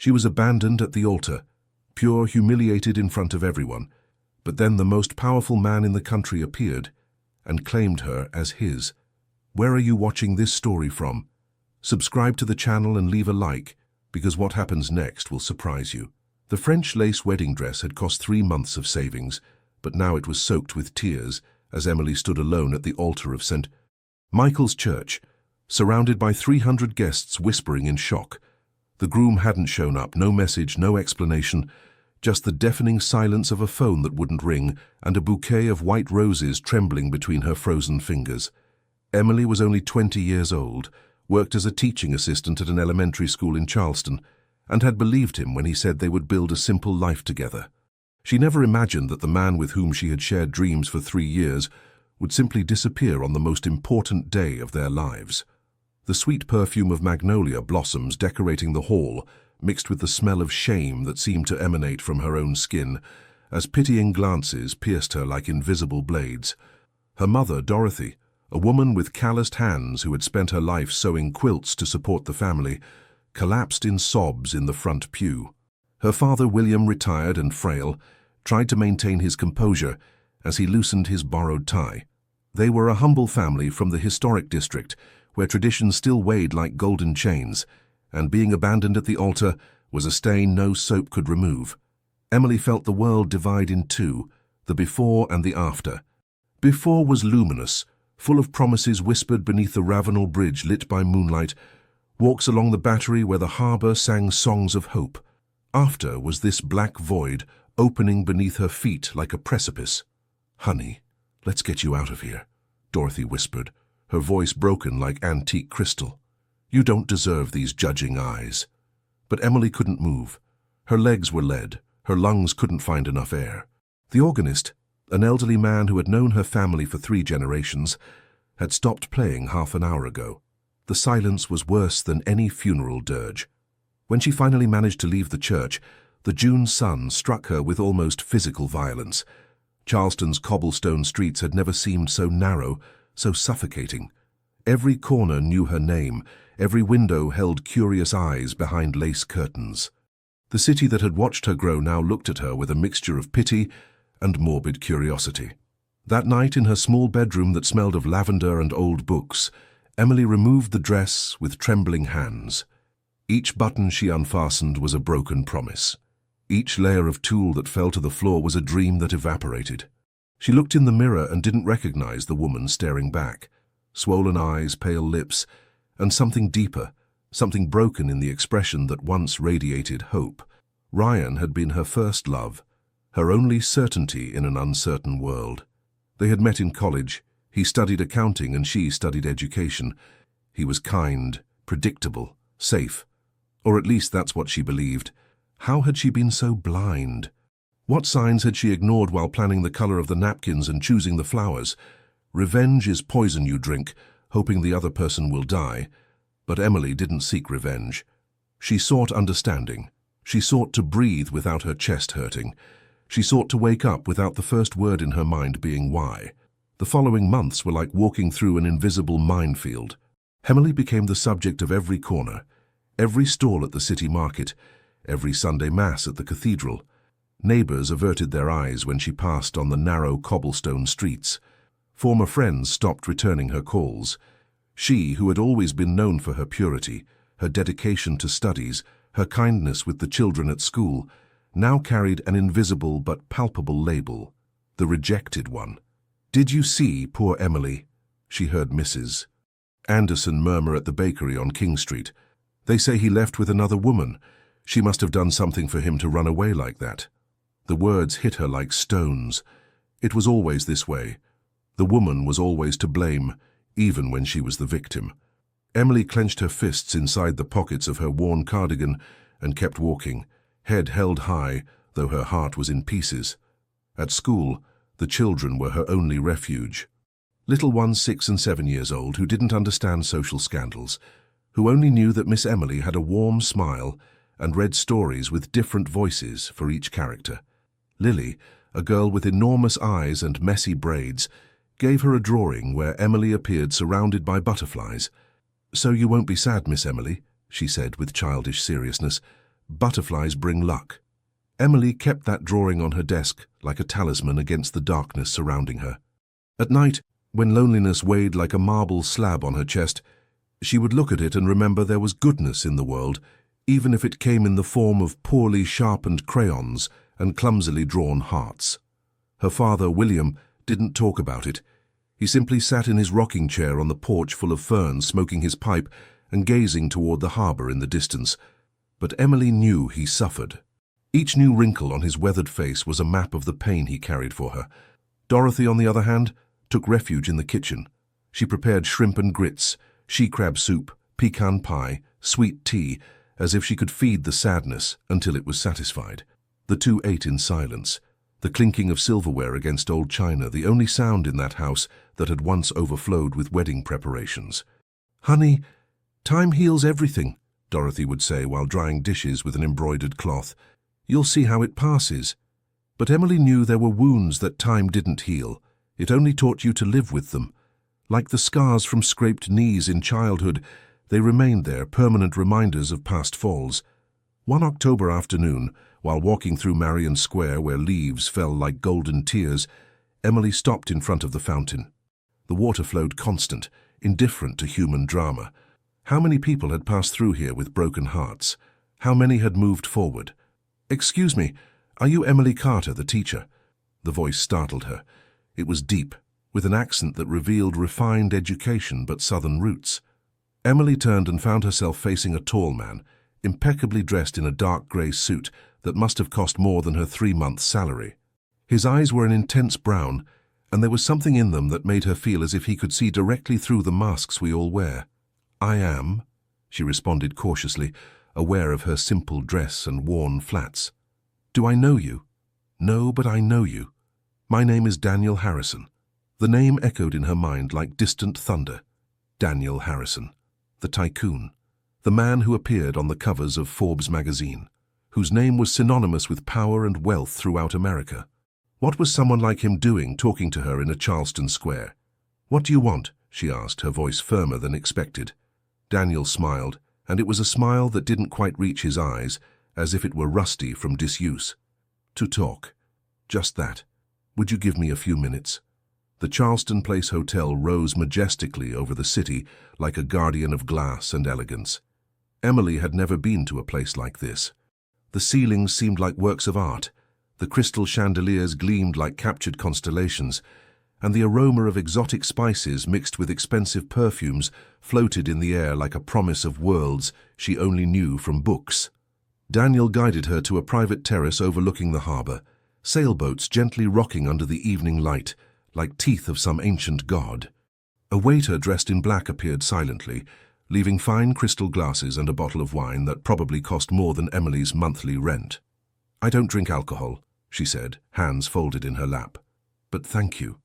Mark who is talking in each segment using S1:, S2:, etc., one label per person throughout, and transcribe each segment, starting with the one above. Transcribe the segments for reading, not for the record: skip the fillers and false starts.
S1: She was abandoned at the altar, pure humiliated in front of everyone. But then the most powerful man in the country appeared and claimed her as his. Where are you watching this story from? Subscribe to the channel and leave a like, because what happens next will surprise you. The French lace wedding dress had cost 3 months of savings, but now it was soaked with tears as Emily stood alone at the altar of St. Michael's Church, surrounded by 300 guests whispering in shock. The groom hadn't shown up, no message, no explanation, just the deafening silence of a phone that wouldn't ring and a bouquet of white roses trembling between her frozen fingers. Emily was only 20 years old, worked as a teaching assistant at an elementary school in Charleston, and had believed him when he said they would build a simple life together. She never imagined that the man with whom she had shared dreams for 3 years would simply disappear on the most important day of their lives. The sweet perfume of magnolia blossoms decorating the hall mixed with the smell of shame that seemed to emanate from her own skin, as pitying glances pierced her like invisible blades. Her mother, Dorothy, a woman with calloused hands who had spent her life sewing quilts to support the family, collapsed in sobs in the front pew. Her father, William, retired and frail, tried to maintain his composure as he loosened his borrowed tie. They were a humble family from the historic district, where tradition still weighed like golden chains, and being abandoned at the altar was a stain no soap could remove. Emily felt the world divide in two, the before and the after. Before was luminous, full of promises whispered beneath the Ravenel Bridge lit by moonlight, walks along the Battery where the harbour sang songs of hope. After was this black void, opening beneath her feet like a precipice. "Honey, let's get you out of here," Dorothy whispered, her voice broken like antique crystal. "You don't deserve these judging eyes." But Emily couldn't move. Her legs were lead, her lungs couldn't find enough air. The organist, an elderly man who had known her family for 3 generations, had stopped playing half an hour ago. The silence was worse than any funeral dirge. When she finally managed to leave the church, the June sun struck her with almost physical violence. Charleston's cobblestone streets had never seemed so narrow, so suffocating. Every corner knew her name, every window held curious eyes behind lace curtains. The city that had watched her grow now looked at her with a mixture of pity and morbid curiosity. That night, in her small bedroom that smelled of lavender and old books, Emily removed the dress with trembling hands. Each button she unfastened was a broken promise. Each layer of tulle that fell to the floor was a dream that evaporated. She looked in the mirror and didn't recognize the woman staring back. Swollen eyes, pale lips, and something deeper, something broken in the expression that once radiated hope. Ryan had been her first love, her only certainty in an uncertain world. They had met in college. He studied accounting and she studied education. He was kind, predictable, safe. Or at least that's what she believed. How had she been so blind? What signs had she ignored while planning the color of the napkins and choosing the flowers? Revenge is poison you drink, hoping the other person will die. But Emily didn't seek revenge. She sought understanding. She sought to breathe without her chest hurting. She sought to wake up without the first word in her mind being why. The following months were like walking through an invisible minefield. Emily became the subject of every corner, every stall at the city market, every Sunday mass at the cathedral. Neighbors averted their eyes when she passed on the narrow cobblestone streets. Former friends stopped returning her calls. She, who had always been known for her purity, her dedication to studies, her kindness with the children at school, now carried an invisible but palpable label, the rejected one. "Did you see poor Emily?" she heard Mrs. Anderson murmur at the bakery on King Street. "They say he left with another woman. She must have done something for him to run away like that." The words hit her like stones. It was always this way. The woman was always to blame, even when she was the victim. Emily clenched her fists inside the pockets of her worn cardigan and kept walking, head held high, though her heart was in pieces. At school, the children were her only refuge. Little ones 6 and 7 years old who didn't understand social scandals, who only knew that Miss Emily had a warm smile and read stories with different voices for each character. Lily, a girl with enormous eyes and messy braids, gave her a drawing where Emily appeared surrounded by butterflies. "So you won't be sad, Miss Emily," she said with childish seriousness, Butterflies bring luck. Emily kept that drawing on her desk like a talisman against the darkness surrounding her. At night, when loneliness weighed like a marble slab on her chest, she would look at it and remember there was goodness in the world, even if it came in the form of poorly sharpened crayons and clumsily drawn hearts. Her father, William, didn't talk about it. He simply sat in his rocking chair on the porch full of ferns, smoking his pipe and gazing toward the harbour in the distance. But Emily knew he suffered. Each new wrinkle on his weathered face was a map of the pain he carried for her. Dorothy, on the other hand, took refuge in the kitchen. She prepared shrimp and grits, she-crab soup, pecan pie, sweet tea, as if she could feed the sadness until it was satisfied. The two ate in silence, the clinking of silverware against old china, the only sound in that house that had once overflowed with wedding preparations. "Honey, time heals everything," Dorothy would say while drying dishes with an embroidered cloth. "You'll see how it passes." But Emily knew there were wounds that time didn't heal. It only taught you to live with them. Like the scars from scraped knees in childhood, they remained there, permanent reminders of past falls. One October afternoon, while walking through Marion Square where leaves fell like golden tears, Emily stopped in front of the fountain. The water flowed constant, indifferent to human drama. How many people had passed through here with broken hearts? How many had moved forward? "Excuse me, are you Emily Carter, the teacher?" The voice startled her. It was deep, with an accent that revealed refined education but southern roots. Emily turned and found herself facing a tall man, impeccably dressed in a dark grey suit that must have cost more than her 3-month salary. His eyes were an intense brown, and there was something in them that made her feel as if he could see directly through the masks we all wear. "I am," she responded cautiously, aware of her simple dress and worn flats. "Do I know you?" "No, but I know you. My name is Daniel Harrison." The name echoed in her mind like distant thunder. Daniel Harrison, the tycoon, the man who appeared on the covers of Forbes magazine, whose name was synonymous with power and wealth throughout America. What was someone like him doing talking to her in a Charleston square? "What do you want?" she asked, her voice firmer than expected. Daniel smiled, and it was a smile that didn't quite reach his eyes, as if it were rusty from disuse. "To talk. Just that. Would you give me a few minutes?" The Charleston Place Hotel rose majestically over the city like a guardian of glass and elegance. Emily had never been to a place like this. The ceilings seemed like works of art, the crystal chandeliers gleamed like captured constellations, and the aroma of exotic spices mixed with expensive perfumes floated in the air like a promise of worlds she only knew from books. Daniel guided her to a private terrace overlooking the harbour, sailboats gently rocking under the evening light, like teeth of some ancient god. A waiter dressed in black appeared silently, leaving fine crystal glasses and a bottle of wine that probably cost more than Emily's monthly rent. "I don't drink alcohol," she said, hands folded in her lap. "But thank you."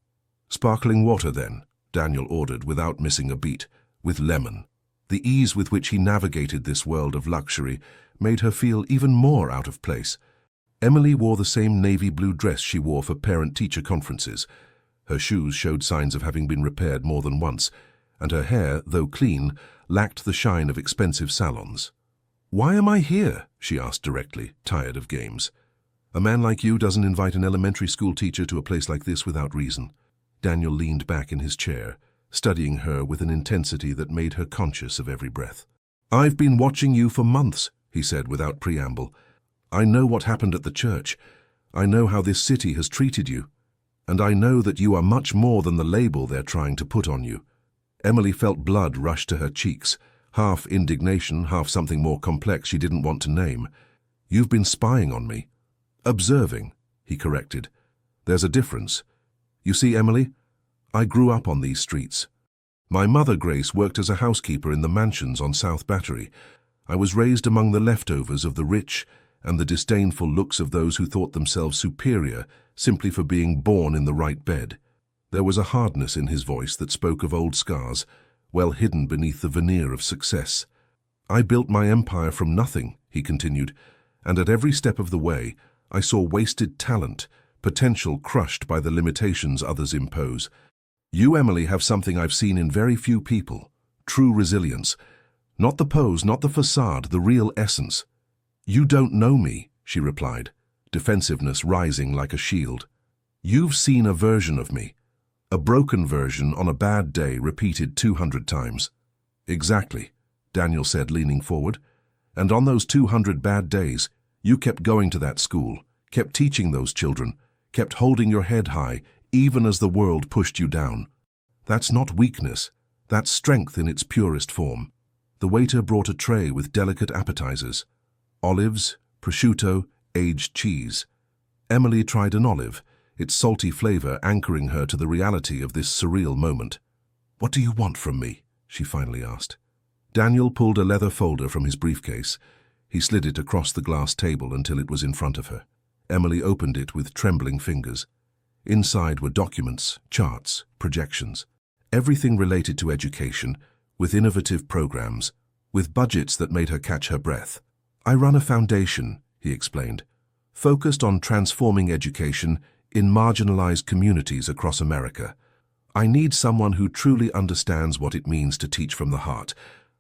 S1: "Sparkling water, then," Daniel ordered without missing a beat, with lemon. The ease with which he navigated this world of luxury made her feel even more out of place. Emily wore the same navy blue dress she wore for parent-teacher conferences. Her shoes showed signs of having been repaired more than once, and her hair, though clean, lacked the shine of expensive salons. "Why am I here?" she asked directly, tired of games. "A man like you doesn't invite an elementary school teacher to a place like this without reason." Daniel leaned back in his chair, studying her with an intensity that made her conscious of every breath. "I've been watching you for months," he said without preamble. "I know what happened at the church. I know how this city has treated you. And I know that you are much more than the label they're trying to put on you." Emily felt blood rush to her cheeks, half indignation, half something more complex she didn't want to name. "You've been spying on me." "Observing," he corrected. "There's a difference. You see, Emily, I grew up on these streets. My mother, Grace, worked as a housekeeper in the mansions on South Battery. I was raised among the leftovers of the rich and the disdainful looks of those who thought themselves superior simply for being born in the right bed." There was a hardness in his voice that spoke of old scars, well hidden beneath the veneer of success. "I built my empire from nothing," he continued, "and at every step of the way, I saw wasted talent, potential crushed by the limitations others impose. You, Emily, have something I've seen in very few people: true resilience. Not the pose, not the facade, the real essence. You don't know me, she replied, defensiveness rising like a shield. You've seen a version of me, a broken version on a bad day repeated 200 times. Exactly, Daniel said, leaning forward. And on those 200 bad days, you kept going to that school, kept teaching those children, kept holding your head high, even as the world pushed you down. That's not weakness, that's strength in its purest form. The waiter brought a tray with delicate appetizers. Olives, prosciutto, aged cheese. Emily tried an olive, its salty flavor anchoring her to the reality of this surreal moment. "What do you want from me?" she finally asked. Daniel pulled a leather folder from his briefcase. He slid it across the glass table until it was in front of her. Emily opened it with trembling fingers. Inside were documents, charts, projections. Everything related to education, with innovative programs, with budgets that made her catch her breath. "I run a foundation," he explained, "focused on transforming education in marginalized communities across America. I need someone who truly understands what it means to teach from the heart,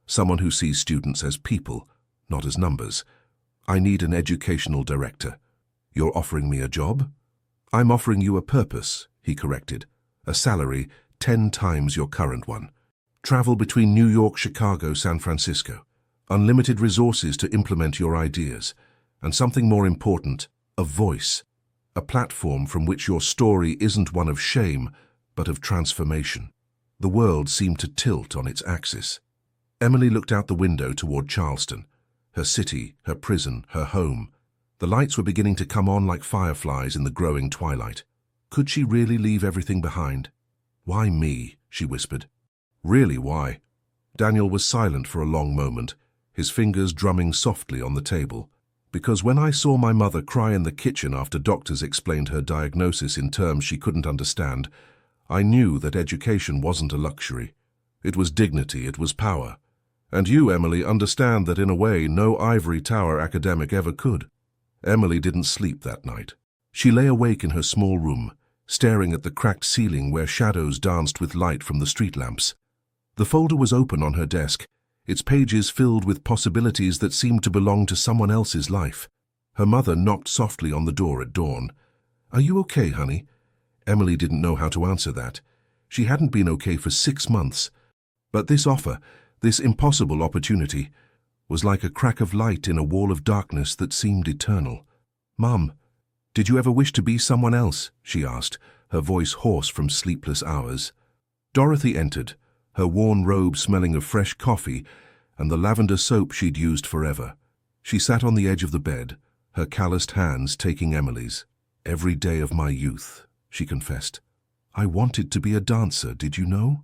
S1: someone who sees students as people, not as numbers. I need an educational director." "You're offering me a job?" "I'm offering you a purpose," he corrected. "A salary 10 times your current one. Travel between New York, Chicago, San Francisco. Unlimited resources to implement your ideas. And something more important, a voice. A platform from which your story isn't one of shame, but of transformation." The world seemed to tilt on its axis. Emily looked out the window toward Charleston, her city, her prison, her home. The lights were beginning to come on like fireflies in the growing twilight. Could she really leave everything behind? "Why me?" she whispered. "Really, why?" Daniel was silent for a long moment, his fingers drumming softly on the table. "Because when I saw my mother cry in the kitchen after doctors explained her diagnosis in terms she couldn't understand, I knew that education wasn't a luxury. It was dignity, it was power. And you, Emily, understand that in a way no ivory tower academic ever could." Emily didn't sleep that night. She lay awake in her small room, staring at the cracked ceiling where shadows danced with light from the street lamps. The folder was open on her desk, its pages filled with possibilities that seemed to belong to someone else's life. Her mother knocked softly on the door at dawn. "Are you okay, honey?" Emily didn't know how to answer that. She hadn't been okay for 6 months. But this offer, this impossible opportunity, was like a crack of light in a wall of darkness that seemed eternal. "Mum, did you ever wish to be someone else?" she asked, her voice hoarse from sleepless hours. Dorothy entered, her worn robe smelling of fresh coffee and the lavender soap she'd used forever. She sat on the edge of the bed, her calloused hands taking Emily's. "Every day of my youth," she confessed. "I wanted to be a dancer, did you know?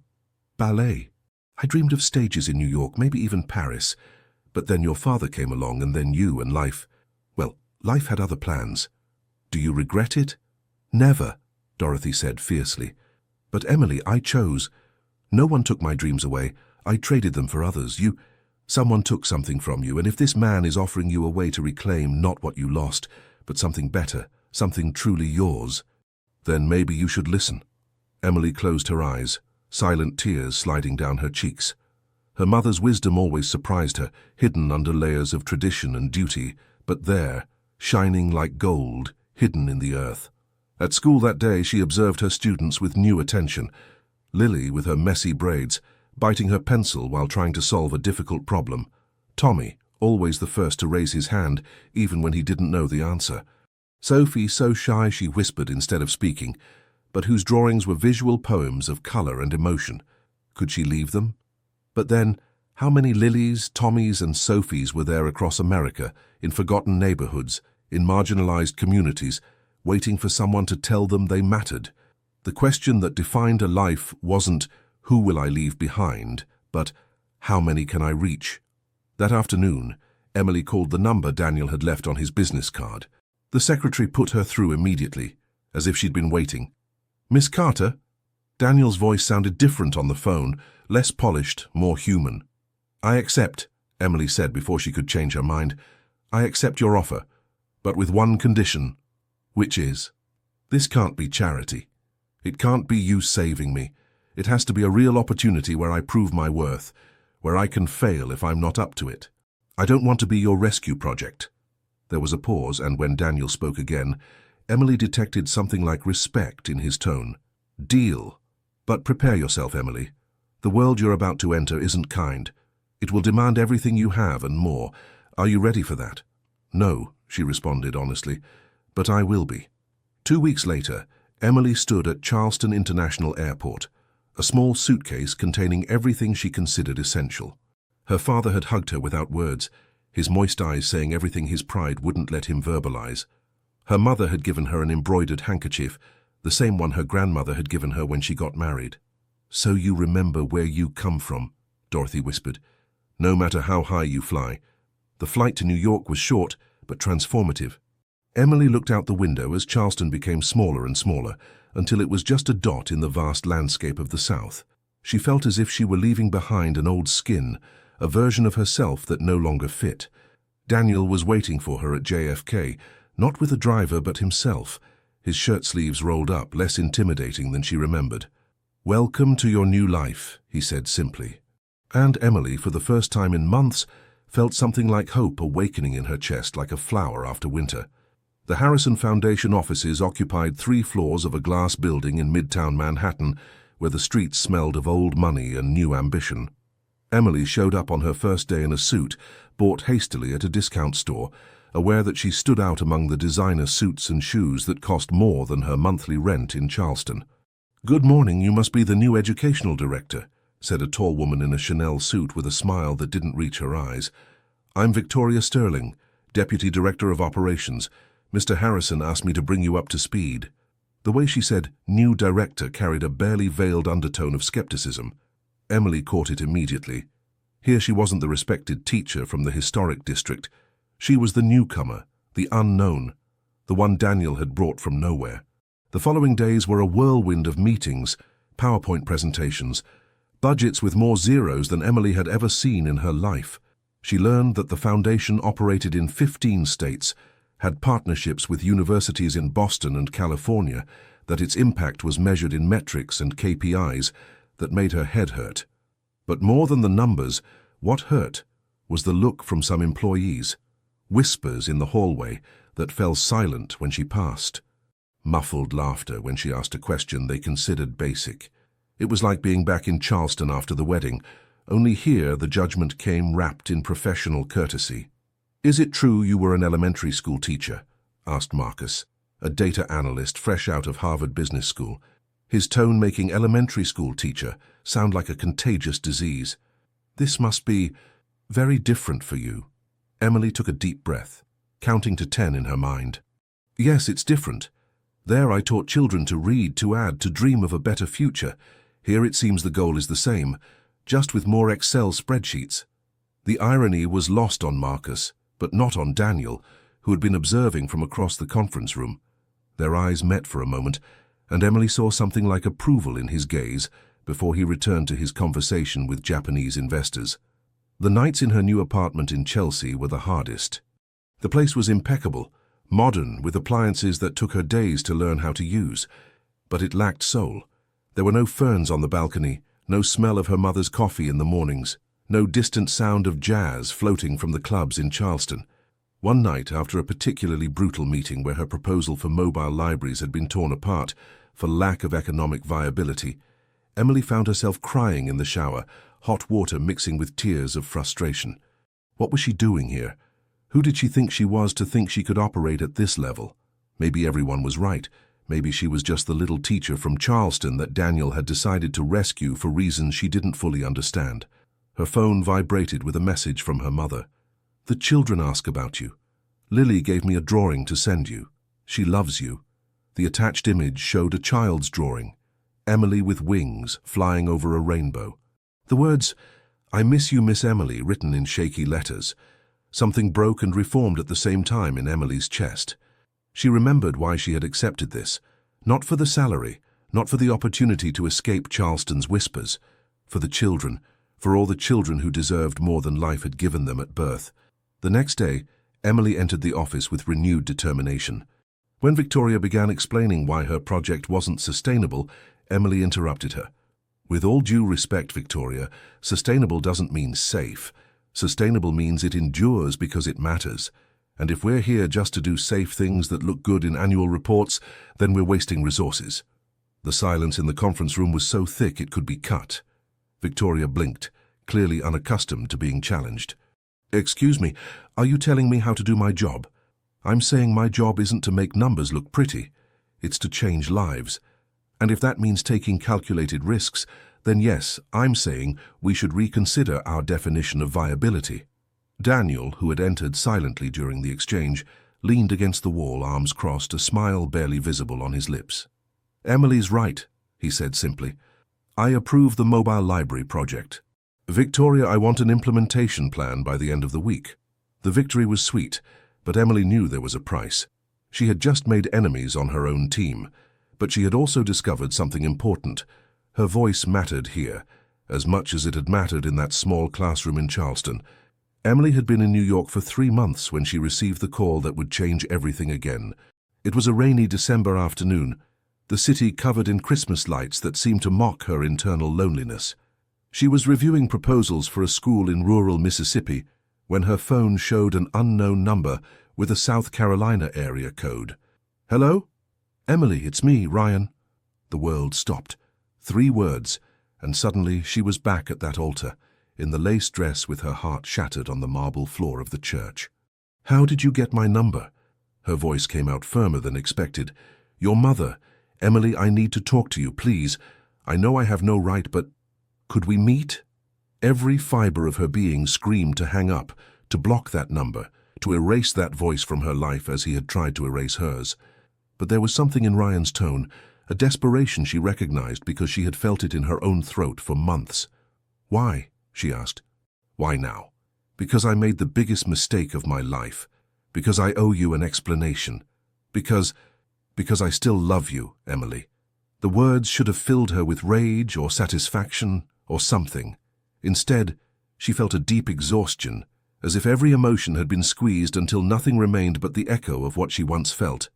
S1: Ballet. I dreamed of stages in New York, maybe even Paris. But then your father came along, and then you, and life. Well, life had other plans. Do you regret it?" "Never," Dorothy said fiercely. "But Emily, I chose. No one took my dreams away. I traded them for others. Someone took something from you, and if this man is offering you a way to reclaim not what you lost, but something better, something truly yours, then maybe you should listen." Emily closed her eyes, silent tears sliding down her cheeks. Her mother's wisdom always surprised her, hidden under layers of tradition and duty, but there, shining like gold, hidden in the earth. At school that day, she observed her students with new attention. Lily, with her messy braids, biting her pencil while trying to solve a difficult problem. Tommy, always the first to raise his hand, even when he didn't know the answer. Sophie, so shy she whispered instead of speaking, but whose drawings were visual poems of color and emotion. Could she leave them? But then, how many Lilies, Tommies, and Sophies were there across America, in forgotten neighborhoods, in marginalized communities, waiting for someone to tell them they mattered? The question that defined a life wasn't, "Who will I leave behind?" but, "How many can I reach?" That afternoon, Emily called the number Daniel had left on his business card. The secretary put her through immediately, as if she'd been waiting. "Miss Carter?" Daniel's voice sounded different on the phone, less polished, more human. "I accept," Emily said before she could change her mind. "I accept your offer, but with one condition." "Which is?" "This can't be charity. It can't be you saving me. It has to be a real opportunity where I prove my worth, where I can fail if I'm not up to it. I don't want to be your rescue project. There was a pause, and when Daniel spoke again, Emily detected something like respect in his tone. "Deal. But prepare yourself, Emily. The world you're about to enter isn't kind. It will demand everything you have and more. Are you ready for that?" "No," she responded honestly, "but I will be." 2 weeks later, Emily stood at Charleston International Airport, a small suitcase containing everything she considered essential. Her father had hugged her without words, his moist eyes saying everything his pride wouldn't let him verbalize. Her mother had given her an embroidered handkerchief, the same one her grandmother had given her when she got married. "So you remember where you come from," Dorothy whispered. "No matter how high you fly." The flight to New York was short, but transformative. Emily looked out the window as Charleston became smaller and smaller, until it was just a dot in the vast landscape of the South. She felt as if she were leaving behind an old skin, a version of herself that no longer fit. Daniel was waiting for her at JFK, not with a driver but himself, his shirt sleeves rolled up, less intimidating than she remembered. "Welcome to your new life," he said simply. And Emily, for the first time in months, felt something like hope awakening in her chest like a flower after winter. The Harrison Foundation offices occupied 3 floors of a glass building in Midtown Manhattan, where the streets smelled of old money and new ambition. Emily showed up on her first day in a suit, bought hastily at a discount store, aware that she stood out among the designer suits and shoes that cost more than her monthly rent in Charleston. "Good morning, you must be the new educational director," said a tall woman in a Chanel suit with a smile that didn't reach her eyes. "I'm Victoria Sterling, Deputy Director of Operations. Mr. Harrison asked me to bring you up to speed." The way she said "new director" carried a barely veiled undertone of skepticism. Emily caught it immediately. Here she wasn't the respected teacher from the historic district. She was the newcomer, the unknown, the one Daniel had brought from nowhere. The following days were a whirlwind of meetings, PowerPoint presentations, budgets with more zeros than Emily had ever seen in her life. She learned that the foundation operated in 15 states, had partnerships with universities in Boston and California, that its impact was measured in metrics and KPIs that made her head hurt. But more than the numbers, what hurt was the look from some employees, whispers in the hallway that fell silent when she passed, muffled laughter when she asked a question they considered basic. It was like being back in Charleston after the wedding, only here the judgment came wrapped in professional courtesy. "Is it true you were an elementary school teacher?" asked Marcus, a data analyst fresh out of Harvard Business School, his tone making elementary school teacher sound like a contagious disease. "This must be very different for you." Emily took a deep breath, counting to 10 in her mind. "Yes, it's different. There I taught children to read, to add, to dream of a better future. Here it seems the goal is the same, just with more Excel spreadsheets." The irony was lost on Marcus, but not on Daniel, who had been observing from across the conference room. Their eyes met for a moment, and Emily saw something like approval in his gaze before he returned to his conversation with Japanese investors. The nights in her new apartment in Chelsea were the hardest. The place was impeccable, modern, with appliances that took her days to learn how to use. But it lacked soul. There were no ferns on the balcony, no smell of her mother's coffee in the mornings, no distant sound of jazz floating from the clubs in Charleston. One night, after a particularly brutal meeting where her proposal for mobile libraries had been torn apart for lack of economic viability, Emily found herself crying in the shower, hot water mixing with tears of frustration. What was she doing here? Who did she think she was to think she could operate at this level? Maybe everyone was right. Maybe she was just the little teacher from Charleston that Daniel had decided to rescue for reasons she didn't fully understand. Her phone vibrated with a message from her mother. "The children ask about you. Lily gave me a drawing to send you. She loves you." The attached image showed a child's drawing, Emily with wings flying over a rainbow. The words, "I miss you, Miss Emily," written in shaky letters. Something broke and reformed at the same time in Emily's chest. She remembered why she had accepted this. Not for the salary, not for the opportunity to escape Charleston's whispers. For the children, for all the children who deserved more than life had given them at birth. The next day, Emily entered the office with renewed determination. When Victoria began explaining why her project wasn't sustainable, Emily interrupted her. "With all due respect, Victoria, sustainable doesn't mean safe. Sustainable means it endures because it matters. And if we're here just to do safe things that look good in annual reports, then we're wasting resources. The silence in the conference room was so thick it could be cut. Victoria blinked, clearly unaccustomed to being challenged. Excuse me, are you telling me how to do my job? I'm saying my job isn't to make numbers look pretty. It's to change lives. And if that means taking calculated risks, then yes, I'm saying we should reconsider our definition of viability. Daniel, who had entered silently during the exchange, leaned against the wall, arms crossed, a smile barely visible on his lips. Emily's right, he said simply. I approve the mobile library project. Victoria, I want an implementation plan by the end of the week. The victory was sweet, but Emily knew there was a price. She had just made enemies on her own team, but she had also discovered something important. Her voice mattered here, as much as it had mattered in that small classroom in Charleston. Emily had been in New York for 3 months when she received the call that would change everything again. It was a rainy December afternoon, the city covered in Christmas lights that seemed to mock her internal loneliness. She was reviewing proposals for a school in rural Mississippi when her phone showed an unknown number with a South Carolina area code. Hello? Emily, it's me, Ryan. The world stopped. 3 words, and suddenly she was back at that altar, in the lace dress with her heart shattered on the marble floor of the church. How did you get my number? Her voice came out firmer than expected. Your mother. Emily, I need to talk to you, please. I know I have no right, but could we meet? Every fiber of her being screamed to hang up, to block that number, to erase that voice from her life as he had tried to erase hers. But there was something in Ryan's tone, a desperation she recognized because she had felt it in her own throat for months. Why? She asked. Why now? Because I made the biggest mistake of my life. Because I owe you an explanation. Because I still love you, Emily. The words should have filled her with rage or satisfaction or something. Instead, she felt a deep exhaustion, as if every emotion had been squeezed until nothing remained but the echo of what she once felt.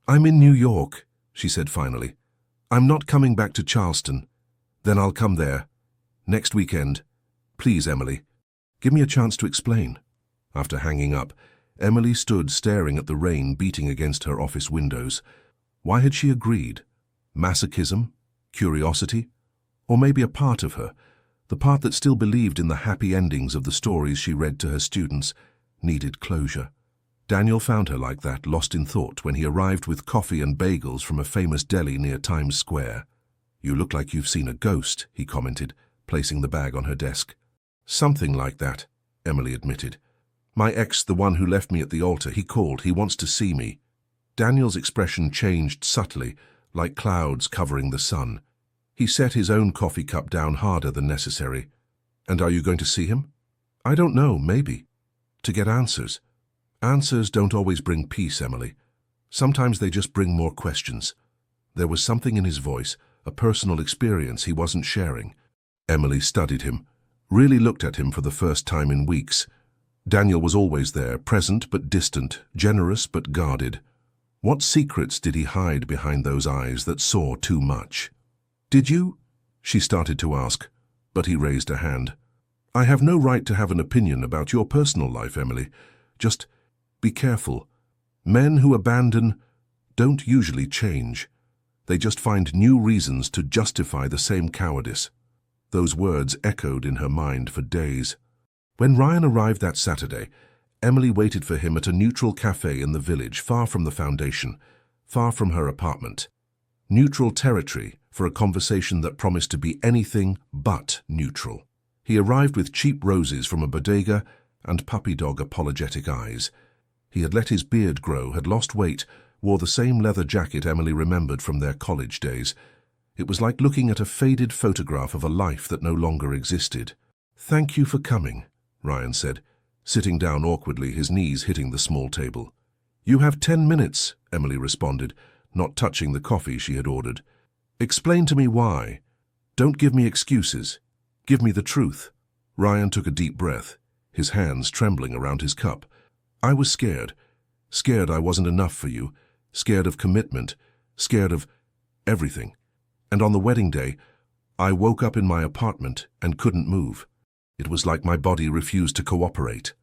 S1: I'm in New York, she said finally. I'm not coming back to Charleston. Then I'll come there. Next weekend. Please, Emily, give me a chance to explain. After hanging up, Emily stood staring at the rain beating against her office windows. Why had she agreed? Masochism? Curiosity? Or maybe a part of her, the part that still believed in the happy endings of the stories she read to her students, needed closure. Daniel found her like that, lost in thought, when he arrived with coffee and bagels from a famous deli near Times Square. You look like you've seen a ghost, he commented, placing the bag on her desk. Something like that, Emily admitted. My ex, the one who left me at the altar, he called. He wants to see me. Daniel's expression changed subtly, like clouds covering the sun. He set his own coffee cup down harder than necessary. And are you going to see him? I don't know, maybe. To get answers. Answers don't always bring peace, Emily. Sometimes they just bring more questions. There was something in his voice, a personal experience he wasn't sharing. Emily studied him, really looked at him for the first time in weeks. Daniel was always there, present but distant, generous but guarded. What secrets did he hide behind those eyes that saw too much? Did you? She started to ask, but he raised a hand. I have no right to have an opinion about your personal life, Emily. Just be careful. Men who abandon don't usually change. They just find new reasons to justify the same cowardice. Those words echoed in her mind for days. When Ryan arrived that Saturday, Emily waited for him at a neutral cafe in the village, far from the foundation, far from her apartment. Neutral territory for a conversation that promised to be anything but neutral. He arrived with cheap roses from a bodega and puppy dog apologetic eyes. He had let his beard grow, had lost weight, wore the same leather jacket Emily remembered from their college days. It was like looking at a faded photograph of a life that no longer existed. Thank you for coming, Ryan said, sitting down awkwardly, his knees hitting the small table. You have 10 minutes, Emily responded, not touching the coffee she had ordered. Explain to me why. Don't give me excuses. Give me the truth. Ryan took a deep breath, his hands trembling around his cup. I was scared. Scared I wasn't enough for you. Scared of commitment. Scared of everything. And on the wedding day, I woke up in my apartment and couldn't move. It was like my body refused to cooperate.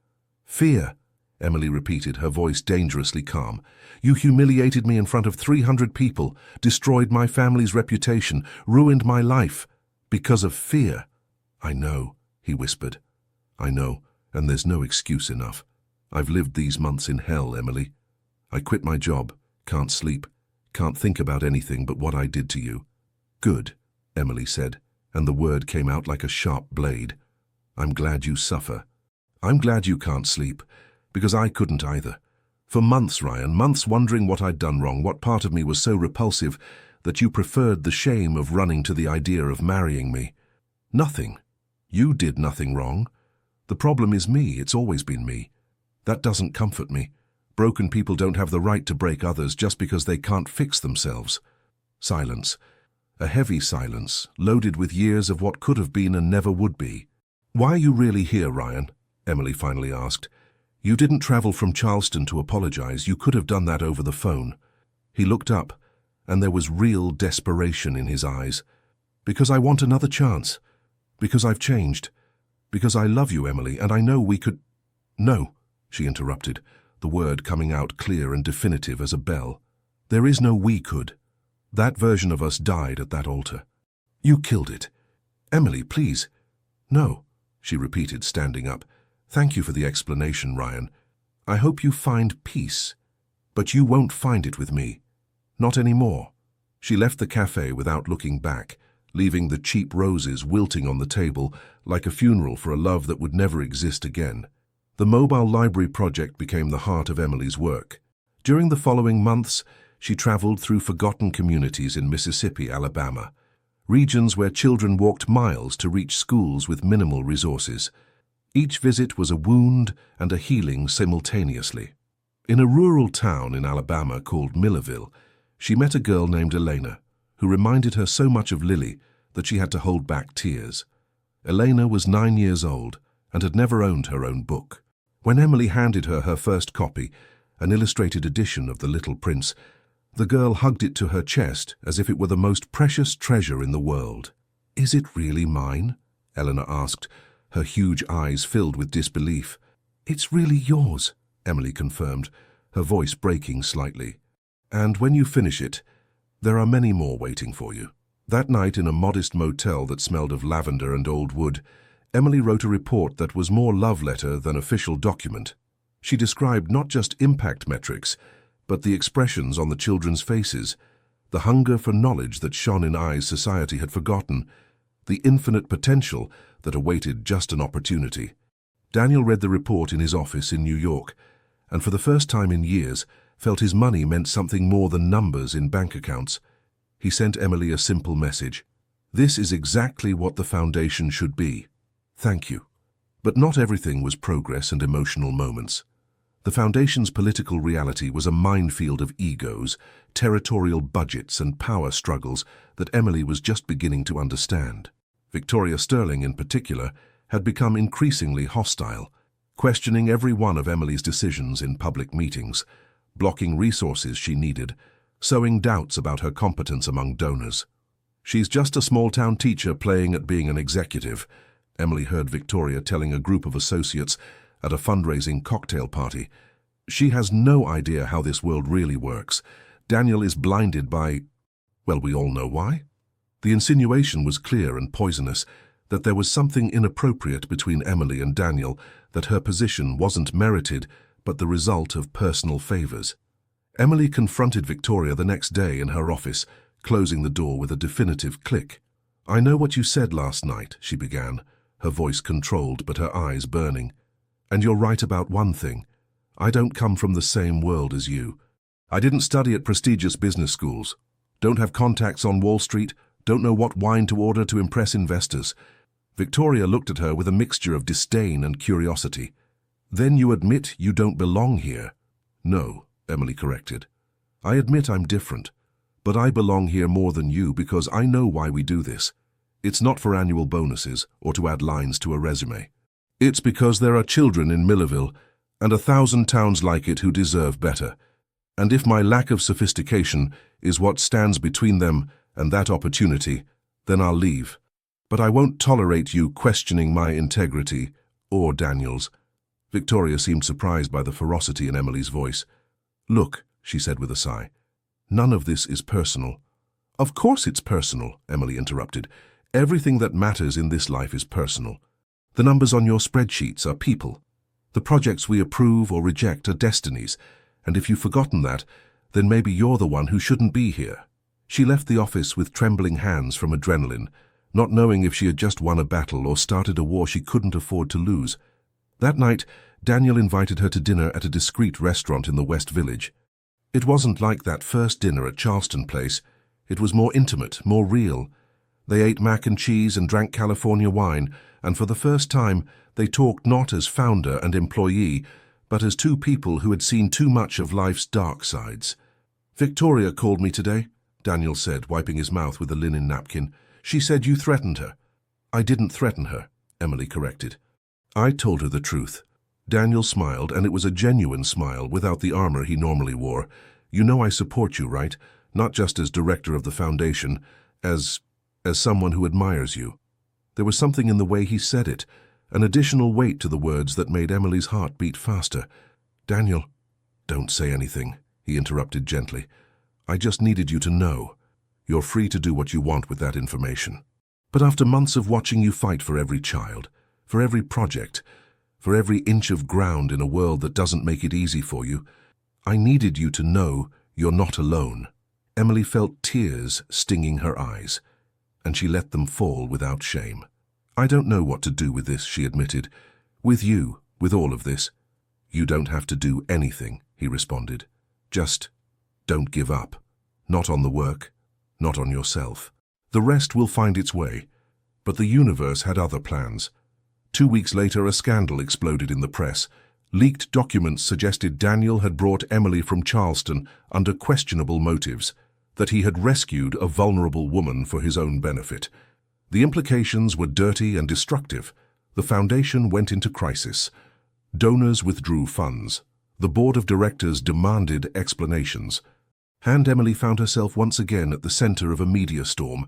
S1: Fear, Emily repeated, her voice dangerously calm. You humiliated me in front of 300 people, destroyed my family's reputation, ruined my life. Because of fear. I know, he whispered. I know, and there's no excuse enough. I've lived these months in hell, Emily. I quit my job, can't sleep, can't think about anything but what I did to you. Good, Emily said, and the word came out like a sharp blade. I'm glad you suffer. I'm glad you can't sleep, because I couldn't either. For months, Ryan, months wondering what I'd done wrong, what part of me was so repulsive that you preferred the shame of running to the idea of marrying me. Nothing. You did nothing wrong. The problem is me, it's always been me. That doesn't comfort me. Broken people don't have the right to break others just because they can't fix themselves. Silence. A heavy silence, loaded with years of what could have been and never would be. Why are you really here, Ryan? Emily finally asked. You didn't travel from Charleston to apologize. You could have done that over the phone. He looked up, and there was real desperation in his eyes. Because I want another chance. Because I've changed. Because I love you, Emily, and I know we could— No, she interrupted, the word coming out clear and definitive as a bell. There is no we could. That version of us died at that altar. You killed it. Emily, please. No, she repeated, standing up. Thank you for the explanation, Ryan. I hope you find peace. But you won't find it with me. Not anymore. She left the cafe without looking back, leaving the cheap roses wilting on the table like a funeral for a love that would never exist again. The mobile library project became the heart of Emily's work. During the following months, she traveled through forgotten communities in Mississippi, Alabama, regions where children walked miles to reach schools with minimal resources. Each visit was a wound and a healing simultaneously. In a rural town in Alabama called Millerville, she met a girl named Elena, who reminded her so much of Lily that she had to hold back tears. Elena was 9 years old and had never owned her own book. When Emily handed her her first copy, an illustrated edition of The Little Prince, the girl hugged it to her chest as if it were the most precious treasure in the world. Is it really mine? Eleanor asked, her huge eyes filled with disbelief. It's really yours, Emily confirmed, her voice breaking slightly. And when you finish it, there are many more waiting for you. That night in a modest motel that smelled of lavender and old wood, Emily wrote a report that was more love letter than official document. She described not just impact metrics, but the expressions on the children's faces, the hunger for knowledge that shone in eyes society had forgotten, the infinite potential that awaited just an opportunity. Daniel read the report in his office in New York, and for the first time in years felt his money meant something more than numbers in bank accounts. He sent Emily a simple message. This is exactly what the foundation should be. Thank you. But not everything was progress and emotional moments. The foundation's political reality was a minefield of egos, territorial budgets and power struggles that Emily was just beginning to understand. Victoria Sterling, in particular, had become increasingly hostile, questioning every one of Emily's decisions in public meetings, blocking resources she needed, sowing doubts about her competence among donors. She's just a small-town teacher playing at being an executive, Emily heard Victoria telling a group of associates at a fundraising cocktail party. She has no idea how this world really works. Daniel is blinded by— well, we all know why. The insinuation was clear and poisonous, that there was something inappropriate between Emily and Daniel, that her position wasn't merited, but the result of personal favors. Emily confronted Victoria the next day in her office, closing the door with a definitive click. I know what you said last night, she began, her voice controlled but her eyes burning. And you're right about one thing. I don't come from the same world as you. I didn't study at prestigious business schools, don't have contacts on Wall Street, don't know what wine to order to impress investors. Victoria looked at her with a mixture of disdain and curiosity. Then you admit you don't belong here? No, Emily corrected. I admit I'm different, but I belong here more than you because I know why we do this. It's not for annual bonuses or to add lines to a resume. It's because there are children in Millerville and 1,000 towns like it who deserve better. And if my lack of sophistication is what stands between them and that opportunity, then I'll leave. But I won't tolerate you questioning my integrity or Daniel's. Victoria seemed surprised by the ferocity in Emily's voice. "Look," she said with a sigh, "none of this is personal." "Of course it's personal," Emily interrupted. "Everything that matters in this life is personal. The numbers on your spreadsheets are people. The projects we approve or reject are destinies, and if you've forgotten that, then maybe you're the one who shouldn't be here." She left the office with trembling hands from adrenaline, not knowing if she had just won a battle or started a war she couldn't afford to lose. That night, Daniel invited her to dinner at a discreet restaurant in the West Village. It wasn't like that first dinner at Charleston Place. It was more intimate, more real. They ate mac and cheese and drank California wine, and for the first time, they talked not as founder and employee, but as two people who had seen too much of life's dark sides. "Victoria called me today," Daniel said, wiping his mouth with a linen napkin. "She said you threatened her." "I didn't threaten her," Emily corrected. "I told her the truth." Daniel smiled, and it was a genuine smile without the armor he normally wore. "You know I support you, right? Not just as director of the foundation, as someone who admires you." There was something in the way he said it, an additional weight to the words that made Emily's heart beat faster. "Daniel, don't say anything," he interrupted gently. "I just needed you to know. You're free to do what you want with that information. But after months of watching you fight for every child, for every project, for every inch of ground in a world that doesn't make it easy for you, I needed you to know you're not alone." Emily felt tears stinging her eyes, and she let them fall without shame. "I don't know what to do with this," she admitted. "With you, with all of this." "You don't have to do anything," he responded. "Just don't give up. Not on the work, not on yourself. The rest will find its way." But the universe had other plans. 2 weeks later, a scandal exploded in the press. Leaked documents suggested Daniel had brought Emily from Charleston under questionable motives, that he had rescued a vulnerable woman for his own benefit. The implications were dirty and destructive. The foundation went into crisis. Donors withdrew funds. The board of directors demanded explanations. And Emily found herself once again at the center of a media storm,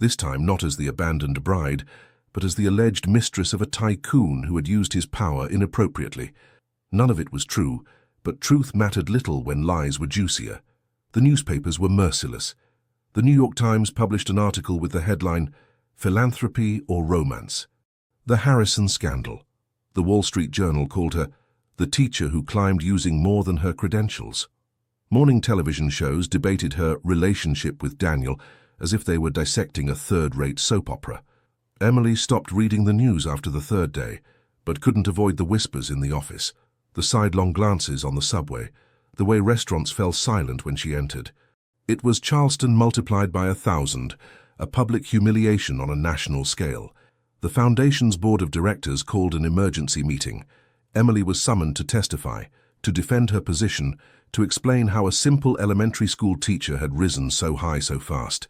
S1: this time not as the abandoned bride, but as the alleged mistress of a tycoon who had used his power inappropriately. None of it was true, but truth mattered little when lies were juicier. The newspapers were merciless. The New York Times published an article with the headline, "Philanthropy or Romance?" The Harrison Scandal. The Wall Street Journal called her the teacher who climbed using more than her credentials. Morning television shows debated her relationship with Daniel as if they were dissecting a third-rate soap opera. Emily stopped reading the news after the third day, but couldn't avoid the whispers in the office, the sidelong glances on the subway, the way restaurants fell silent when she entered. It was Charleston multiplied by 1,000, a public humiliation on a national scale. The foundation's board of directors called an emergency meeting. Emily was summoned to testify, to defend her position, to explain how a simple elementary school teacher had risen so high so fast.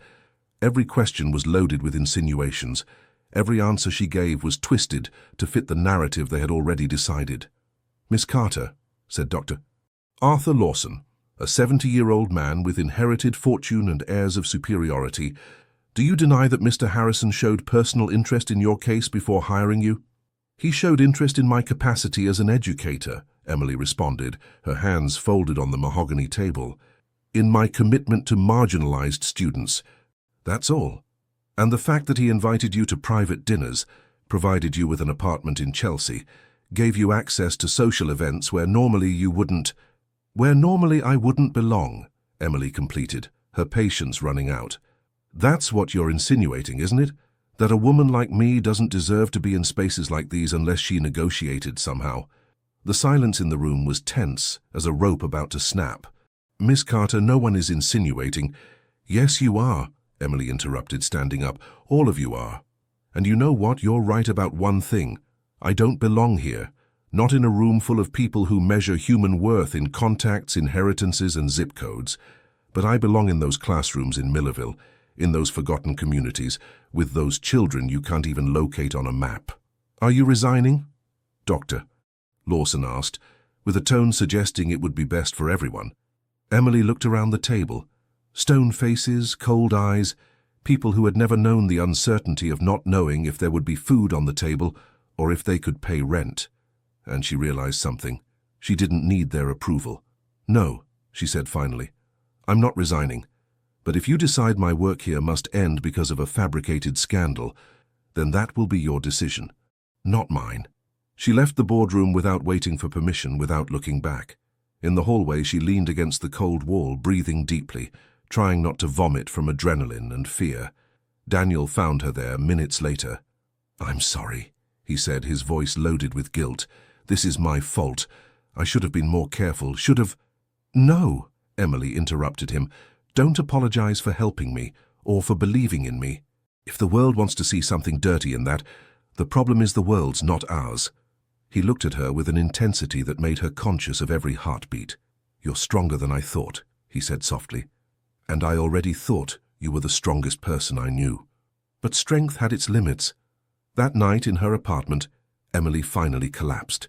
S1: Every question was loaded with insinuations. Every answer she gave was twisted to fit the narrative they had already decided. "Miss Carter," said Dr. Arthur Lawson, a 70-year-old man with inherited fortune and airs of superiority, "do you deny that Mr. Harrison showed personal interest in your case before hiring you?" "He showed interest in my capacity as an educator," Emily responded, her hands folded on the mahogany table. "In my commitment to marginalized students. That's all. And the fact that he invited you to private dinners, provided you with an apartment in Chelsea, gave you access to social events where normally I wouldn't belong," Emily completed, her patience running out. "That's what you're insinuating, isn't it? That a woman like me doesn't deserve to be in spaces like these unless she negotiated somehow." The silence in the room was tense as a rope about to snap. "Miss Carter, no one is insinuating." "Yes, you are," Emily interrupted, standing up. "All of you are. And you know what? You're right about one thing. I don't belong here. Not in a room full of people who measure human worth in contacts, inheritances, and zip codes. But I belong in those classrooms in Millerville, in those forgotten communities, with those children you can't even locate on a map." "Are you resigning?" "Doctor," Lawson asked, with a tone suggesting it would be best for everyone. Emily looked around the table. Stone faces, cold eyes, people who had never known the uncertainty of not knowing if there would be food on the table or if they could pay rent. and she realized something. She didn't need their approval. "No," she said finally. "I'm not resigning. But if you decide my work here must end because of a fabricated scandal, then that will be your decision, not mine." She left the boardroom without waiting for permission, without looking back. In the hallway, she leaned against the cold wall, breathing deeply, trying not to vomit from adrenaline and fear. Daniel found her there minutes later. "I'm sorry," he said, his voice loaded with guilt. "This is my fault. I should have been more careful, should have—" "No," Emily interrupted him. "Don't apologize for helping me, or for believing in me. If the world wants to see something dirty in that, the problem is the world's, not ours." He looked at her with an intensity that made her conscious of every heartbeat. "You're stronger than I thought," he said softly. "And I already thought you were the strongest person I knew." But strength had its limits. That night in her apartment, Emily finally collapsed.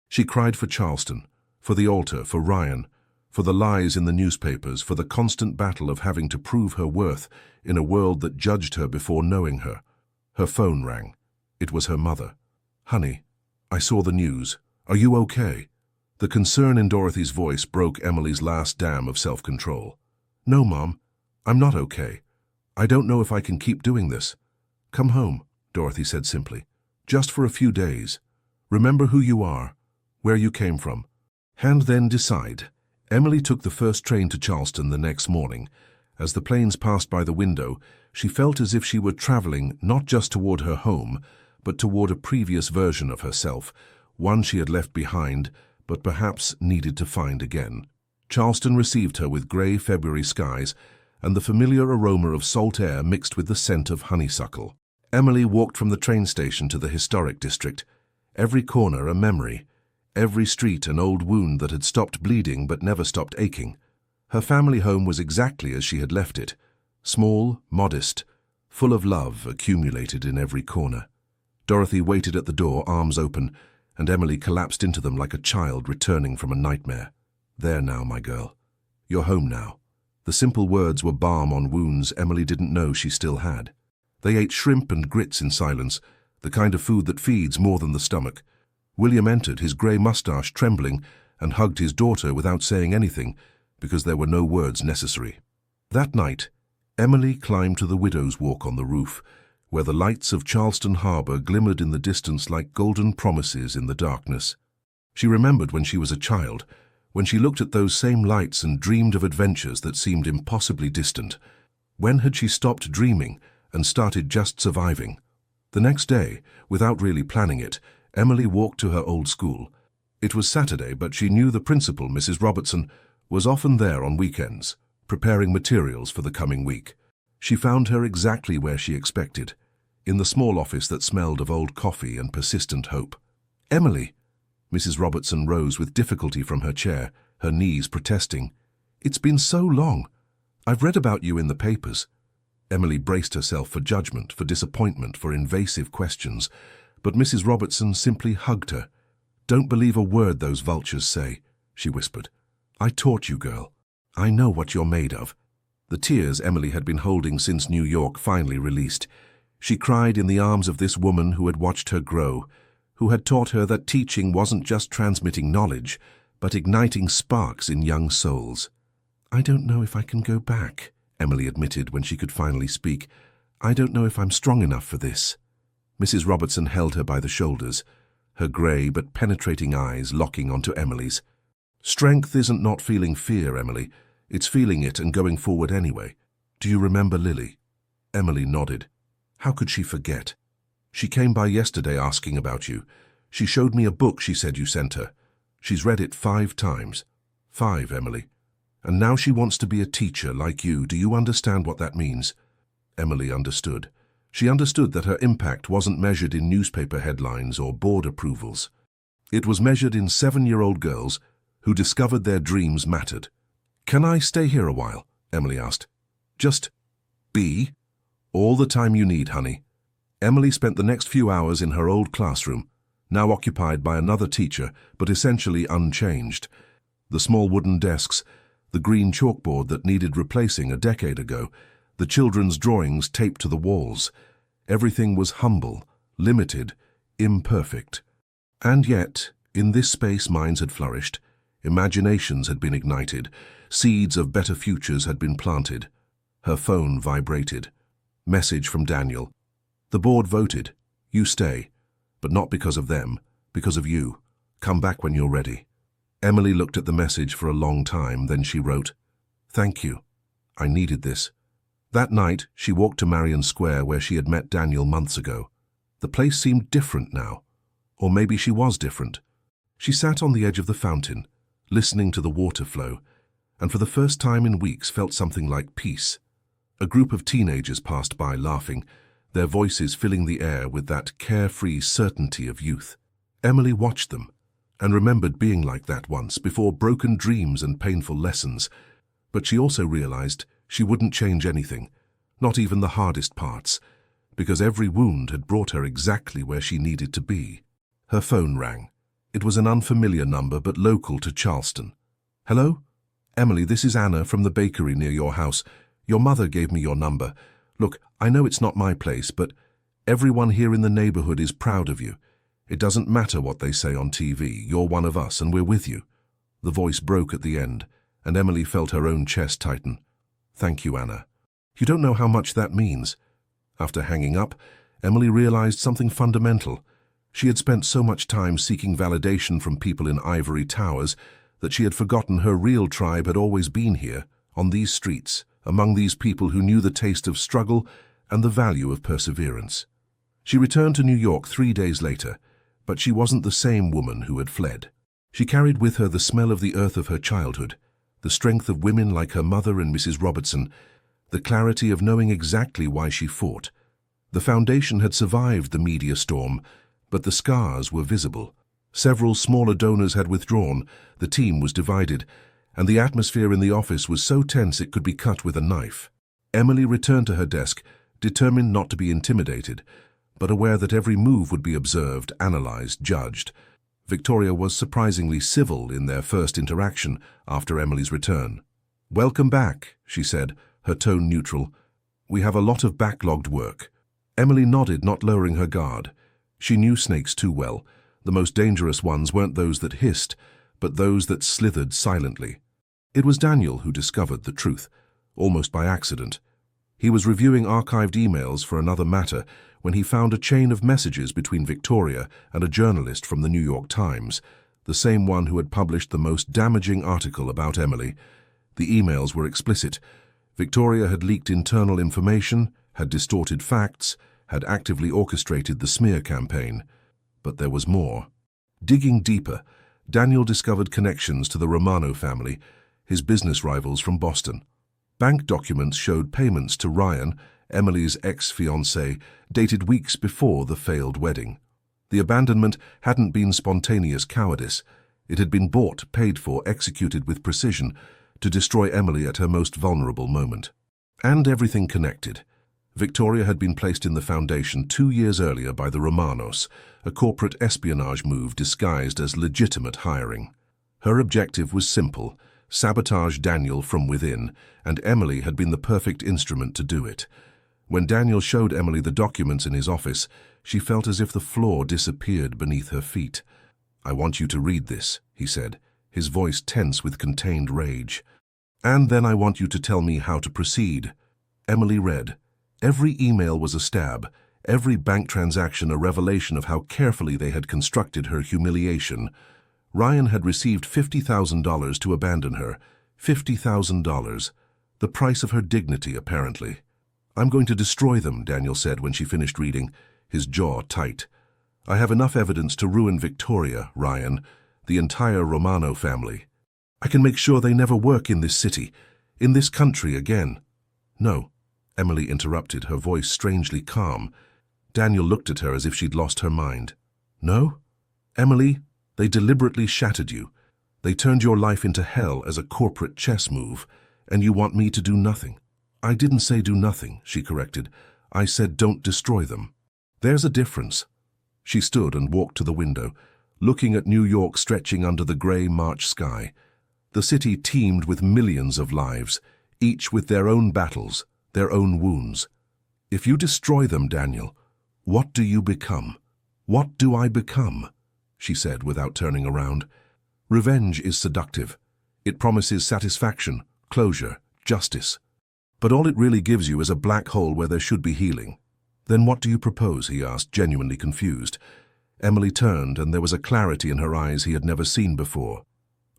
S1: She cried for Charleston, for the altar, for Ryan, for the lies in the newspapers, for the constant battle of having to prove her worth in a world that judged her before knowing her. Her phone rang. It was her mother. "Honey, I saw the news. Are you okay?" The concern in Dorothy's voice broke Emily's last dam of self-control. "No, Mom, I'm not okay. I don't know if I can keep doing this." "Come home," Dorothy said simply. "Just for a few days. Remember who you are, where you came from, and then decide." Emily took the first train to Charleston the next morning. As the planes passed by the window, she felt as if she were traveling not just toward her home, but toward a previous version of herself, one she had left behind, but perhaps needed to find again. Charleston received her with grey February skies and the familiar aroma of salt air mixed with the scent of honeysuckle. Emily walked from the train station to the historic district, every corner a memory, every street an old wound that had stopped bleeding but never stopped aching. Her family home was exactly as she had left it, small, modest, full of love accumulated in every corner. Dorothy waited at the door, arms open, and Emily collapsed into them like a child returning from a nightmare. "There now, my girl. You're home now." The simple words were balm on wounds Emily didn't know she still had. They ate shrimp and grits in silence, the kind of food that feeds more than the stomach. William entered, his grey mustache trembling, and hugged his daughter without saying anything, because there were no words necessary. That night, Emily climbed to the widow's walk on the roof, where the lights of Charleston Harbor glimmered in the distance like golden promises in the darkness. She remembered when she was a child, when she looked at those same lights and dreamed of adventures that seemed impossibly distant. When had she stopped dreaming and started just surviving? The next day, without really planning it, Emily walked to her old school. It was Saturday, but she knew the principal, Mrs. Robertson, was often there on weekends, preparing materials for the coming week. She found her exactly where she expected, in the small office that smelled of old coffee and persistent hope. "Emily!" Mrs. Robertson rose with difficulty from her chair, her knees protesting. "It's been so long. I've read about you in the papers." Emily braced herself for judgment, for disappointment, for invasive questions, but Mrs. Robertson simply hugged her. "Don't believe a word those vultures say," she whispered. "I taught you, girl. I know what you're made of." The tears Emily had been holding since New York finally released. She cried in the arms of this woman who had watched her grow, who had taught her that teaching wasn't just transmitting knowledge, but igniting sparks in young souls. "I don't know if I can go back," Emily admitted when she could finally speak. "I don't know if I'm strong enough for this." Mrs. Robertson held her by the shoulders, her grey but penetrating eyes locking onto Emily's. "Strength isn't not feeling fear, Emily. It's feeling it and going forward anyway. Do you remember Lily?" Emily nodded. How could she forget? "She came by yesterday asking about you. She showed me a book she said you sent her. She's read it 5 times. 5, Emily. And now she wants to be a teacher like you. Do you understand what that means?" Emily understood. She understood that her impact wasn't measured in newspaper headlines or board approvals. It was measured in 7-year-old girls who discovered their dreams mattered. "Can I stay here a while?" Emily asked. "Just be all the time you need, honey." Emily spent the next few hours in her old classroom, now occupied by another teacher, but essentially unchanged. The small wooden desks, the green chalkboard that needed replacing a decade ago, the children's drawings taped to the walls. Everything was humble, limited, imperfect. And yet, In this space, minds had flourished, imaginations had been ignited, seeds of better futures had been planted. Her phone vibrated. Message from Daniel. The board voted. You stay. But not because of them, because of you. Come back when you're ready. Emily looked at the message for a long time, then she wrote, Thank you. I needed this. That night, she walked to Marion Square where she had met Daniel months ago. The place seemed different now. Or maybe she was different. She sat on the edge of the fountain, listening to the water flow, and for the first time in weeks felt something like peace. A group of teenagers passed by laughing, their voices filling the air with that carefree certainty of youth. Emily watched them and remembered being like that once before broken dreams and painful lessons. But she also realized she wouldn't change anything, not even the hardest parts, because every wound had brought her exactly where she needed to be. Her phone rang. It was an unfamiliar number but local to Charleston. Hello? Emily, this is Anna from the bakery near your house. Your mother gave me your number. Look, I know it's not my place, but everyone here in the neighborhood is proud of you. It doesn't matter what they say on TV. You're one of us and we're with you. The voice broke at the end, and Emily felt her own chest tighten. Thank you, Anna. You don't know how much that means. After hanging up, Emily realized something fundamental. She had spent so much time seeking validation from people in ivory towers that she had forgotten her real tribe had always been here, on these streets, among these people who knew the taste of struggle and the value of perseverance. She returned to New York 3 days later, but she wasn't the same woman who had fled. She carried with her the smell of the earth of her childhood, the strength of women like her mother and Mrs. Robertson, the clarity of knowing exactly why she fought. The foundation had survived the media storm, but the scars were visible. Several smaller donors had withdrawn, the team was divided, and the atmosphere in the office was so tense it could be cut with a knife. Emily returned to her desk, determined not to be intimidated, but aware that every move would be observed, analyzed, judged. Victoria was surprisingly civil in their first interaction after Emily's return. "Welcome back," she said, her tone neutral. "We have a lot of backlogged work." Emily nodded, not lowering her guard. She knew snakes too well. The most dangerous ones weren't those that hissed, but those that slithered silently. It was Daniel who discovered the truth, almost by accident. He was reviewing archived emails for another matter when he found a chain of messages between Victoria and a journalist from the New York Times, the same one who had published the most damaging article about Emily. The emails were explicit. Victoria had leaked internal information, had distorted facts, had actively orchestrated the smear campaign. But there was more. Digging deeper, Daniel discovered connections to the Romano family, his business rivals from Boston. Bank documents showed payments to Ryan, Emily's ex-fiancé, dated weeks before the failed wedding. The abandonment hadn't been spontaneous cowardice. It had been bought, paid for, executed with precision to destroy Emily at her most vulnerable moment. And everything connected. Victoria had been placed in the foundation 2 years earlier by the Romanos, a corporate espionage move disguised as legitimate hiring. Her objective was simple: sabotage Daniel from within, and Emily had been the perfect instrument to do it. When Daniel showed Emily the documents in his office, she felt as if the floor disappeared beneath her feet. "I want you to read this," he said, his voice tense with contained rage. "And then I want you to tell me how to proceed." Emily read. Every email was a stab, every bank transaction a revelation of how carefully they had constructed her humiliation. Ryan had received $50,000 to abandon her. $50,000. The price of her dignity, apparently. "I'm going to destroy them," Daniel said when she finished reading, his jaw tight. "I have enough evidence to ruin Victoria, Ryan, the entire Romano family. I can make sure they never work in this city, in this country again." "No," Emily interrupted, her voice strangely calm. Daniel looked at her as if she'd lost her mind. "No? Emily, they deliberately shattered you. They turned your life into hell as a corporate chess move, and you want me to do nothing." "I didn't say do nothing," she corrected. "I said don't destroy them. There's a difference." She stood and walked to the window, looking at New York stretching under the gray March sky. The city teemed with millions of lives, each with their own battles, their own wounds. "If you destroy them, Daniel, what do you become? What do I become?" she said without turning around. Revenge is seductive. It promises satisfaction, closure, justice. But all it really gives you is a black hole where there should be healing. Then what do you propose? He asked, genuinely confused. Emily turned, and there was a clarity in her eyes he had never seen before.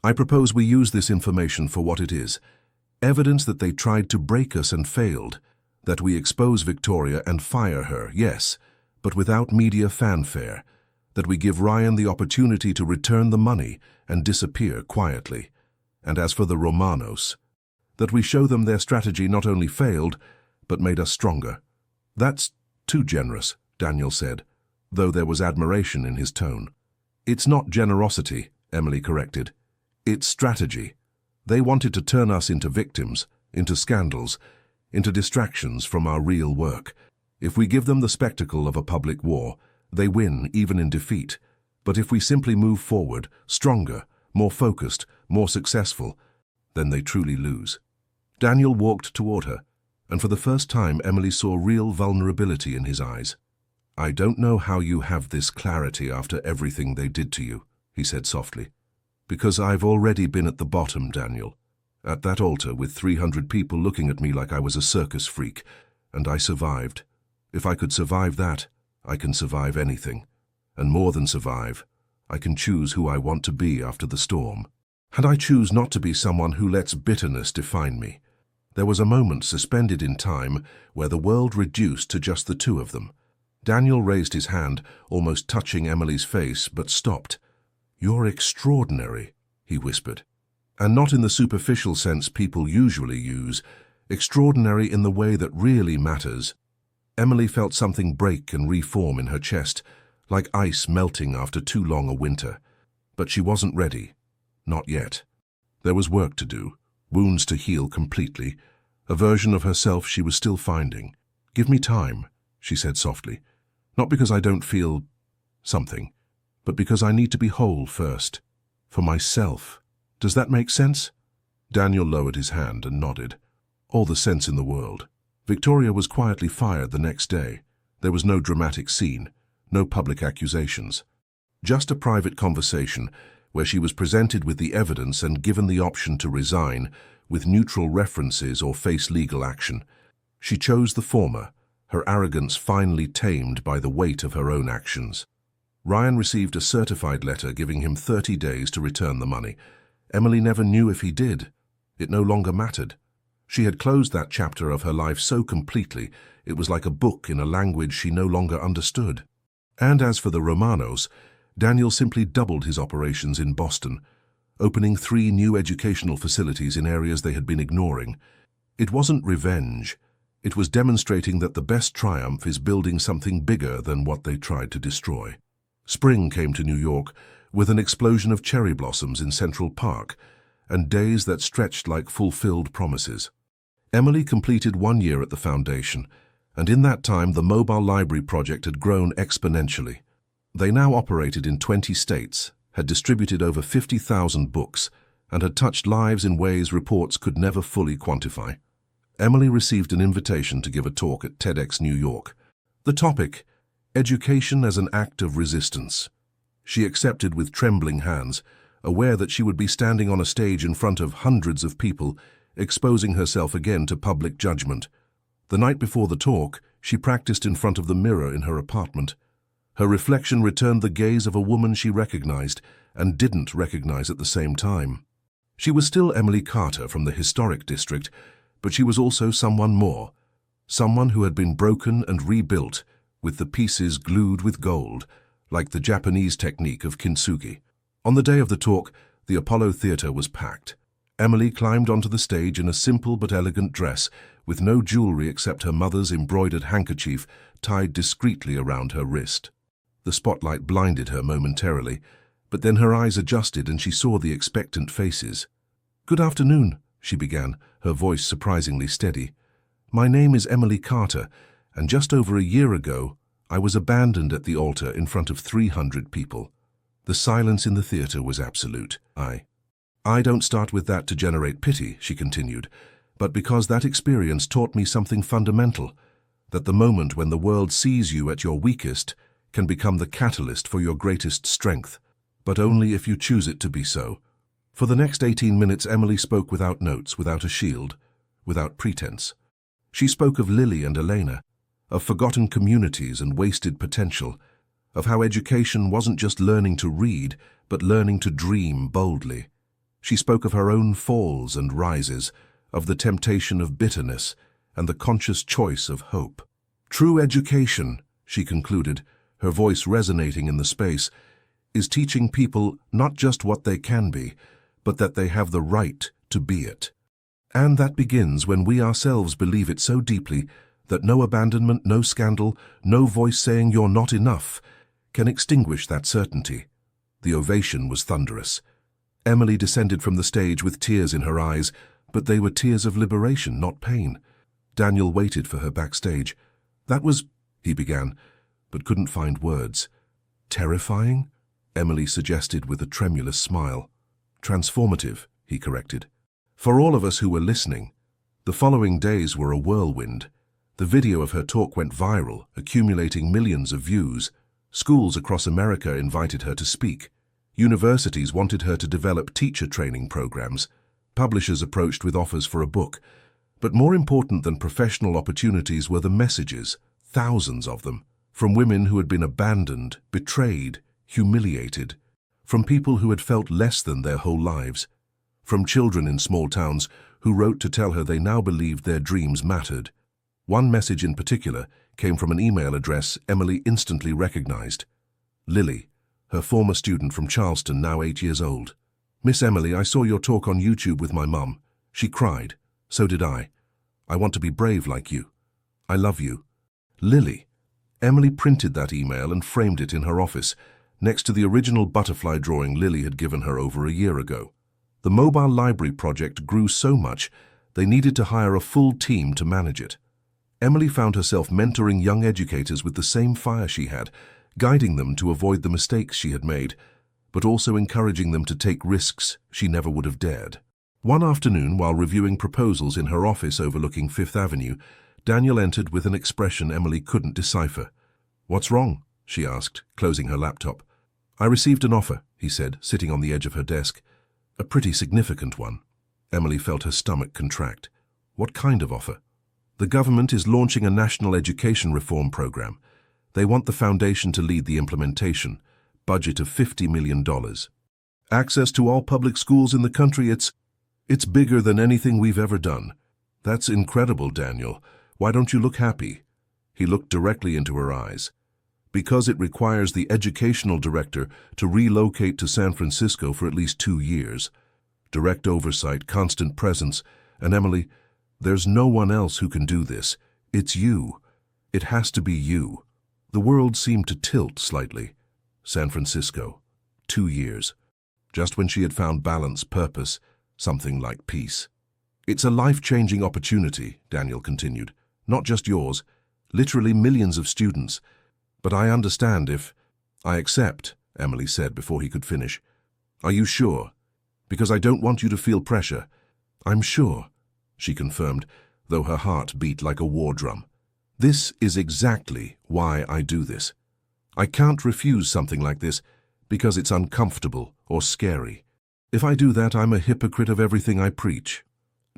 S1: I propose we use this information for what it is. Evidence that they tried to break us and failed. That we expose Victoria and fire her, yes, but without media fanfare. That we give Ryan the opportunity to return the money and disappear quietly. And as for the Romanos, that we show them their strategy not only failed, but made us stronger. That's too generous, Daniel said, though there was admiration in his tone. It's not generosity, Emily corrected. It's strategy. They wanted to turn us into victims, into scandals, into distractions from our real work. If we give them the spectacle of a public war, they win even in defeat. But if we simply move forward, stronger, more focused, more successful, then they truly lose. Daniel walked toward her, and for the first time Emily saw real vulnerability in his eyes. I don't know how you have this clarity after everything they did to you, he said softly. Because I've already been at the bottom, Daniel. At that altar with 300 people looking at me like I was a circus freak, and I survived. If I could survive that, I can survive anything. And more than survive, I can choose who I want to be after the storm. And I choose not to be someone who lets bitterness define me. There was a moment suspended in time where the world reduced to just the two of them. Daniel raised his hand, almost touching Emily's face, but stopped. You're extraordinary, he whispered. And not in the superficial sense people usually use. Extraordinary in the way that really matters. Emily felt something break and reform in her chest, like ice melting after too long a winter. But she wasn't ready. Not yet. There was work to do, wounds to heal completely, a version of herself she was still finding. Give me time, she said softly. Not because I don't feel something, but because I need to be whole first. For myself. Does that make sense? Daniel lowered his hand and nodded. All the sense in the world. Victoria was quietly fired the next day. There was no dramatic scene, no public accusations. Just a private conversation where she was presented with the evidence and given the option to resign with neutral references or face legal action. She chose the former, her arrogance finally tamed by the weight of her own actions. Ryan received a certified letter giving him 30 days to return the money. Emily never knew if he did. It no longer mattered. She had closed that chapter of her life so completely, it was like a book in a language she no longer understood. And as for the Romanos, Daniel simply doubled his operations in Boston, opening 3 new educational facilities in areas they had been ignoring. It wasn't revenge. It was demonstrating that the best triumph is building something bigger than what they tried to destroy. Spring came to New York with an explosion of cherry blossoms in Central Park and days that stretched like fulfilled promises. Emily completed 1 year at the foundation, and in that time the mobile library project had grown exponentially. They now operated in 20 states, had distributed over 50,000 books, and had touched lives in ways reports could never fully quantify. Emily received an invitation to give a talk at TEDx New York. The topic, Education as an Act of Resistance. She accepted with trembling hands, aware that she would be standing on a stage in front of hundreds of people, exposing herself again to public judgment. The night before the talk, she practiced in front of the mirror in her apartment. Her reflection returned the gaze of a woman she recognized and didn't recognize at the same time. She was still Emily Carter from the historic district, but she was also someone more, someone who had been broken and rebuilt, with the pieces glued with gold, like the Japanese technique of kintsugi. On the day of the talk, the Apollo Theater was packed. Emily climbed onto the stage in a simple but elegant dress, with no jewelry except her mother's embroidered handkerchief tied discreetly around her wrist. The spotlight blinded her momentarily, but then her eyes adjusted and she saw the expectant faces. "Good afternoon," she began, her voice surprisingly steady. "My name is Emily Carter, and just over a year ago, I was abandoned at the altar in front of 300 people. The silence in the theater was absolute. I don't start with that to generate pity," she continued, "but because that experience taught me something fundamental, that the moment when the world sees you at your weakest can become the catalyst for your greatest strength. but only if you choose it to be so. For the next 18 minutes, Emily spoke without notes, without a shield, without pretense. She spoke of Lily and Elena, of forgotten communities and wasted potential, of how education wasn't just learning to read, but learning to dream boldly. She spoke of her own falls and rises, of the temptation of bitterness and the conscious choice of hope. True education, she concluded, her voice resonating in the space, is teaching people not just what they can be, but that they have the right to be it. And that begins when we ourselves believe it so deeply that no abandonment, no scandal, no voice saying you're not enough can extinguish that certainty. The ovation was thunderous. Emily descended from the stage with tears in her eyes, but they were tears of liberation, not pain. Daniel waited for her backstage. "That was," he began, but couldn't find words. "Terrifying?" Emily suggested with a tremulous smile. "Transformative," he corrected. For all of us who were listening, the following days were a whirlwind. The video of her talk went viral, accumulating millions of views. Schools across America invited her to speak. Universities wanted her to develop teacher training programs. Publishers approached with offers for a book. But more important than professional opportunities were the messages, thousands of them, from women who had been abandoned, betrayed, humiliated, from people who had felt less than their whole lives, from children in small towns who wrote to tell her they now believed their dreams mattered. One message in particular came from an email address Emily instantly recognized. Lily, her former student from Charleston, now 8 years old. "Miss Emily, I saw your talk on YouTube with my mum. She cried. So did I. I want to be brave like you. I love you. Lily." Emily printed that email and framed it in her office, next to the original butterfly drawing Lily had given her over a year ago. The mobile library project grew so much, they needed to hire a full team to manage it. Emily found herself mentoring young educators with the same fire she had, guiding them to avoid the mistakes she had made, but also encouraging them to take risks she never would have dared. One afternoon, while reviewing proposals in her office overlooking Fifth Avenue, Daniel entered with an expression Emily couldn't decipher. "What's wrong?" she asked, closing her laptop. "I received an offer," he said, sitting on the edge of her desk. "A pretty significant one." Emily felt her stomach contract. "What kind of offer?" "The government is launching a national education reform program. They want the foundation to lead the implementation. Budget of $50 million. Access to all public schools in the country. It's bigger than anything we've ever done." "That's incredible, Daniel. Why don't you look happy?" He looked directly into her eyes. "Because it requires the educational director to relocate to San Francisco for at least 2 years. Direct oversight, constant presence, and Emily, there's no one else who can do this. It's you. It has to be you." The world seemed to tilt slightly. San Francisco. 2 years. Just when she had found balance, purpose, something like peace. "It's a life-changing opportunity," Daniel continued. "Not just yours. Literally millions of students. But I understand if—" "I accept," Emily said before he could finish. "Are you sure? Because I don't want you to feel pressure." "I'm sure," she confirmed, though her heart beat like a war drum. "This is exactly why I do this. I can't refuse something like this because it's uncomfortable or scary. If I do that, I'm a hypocrite of everything I preach."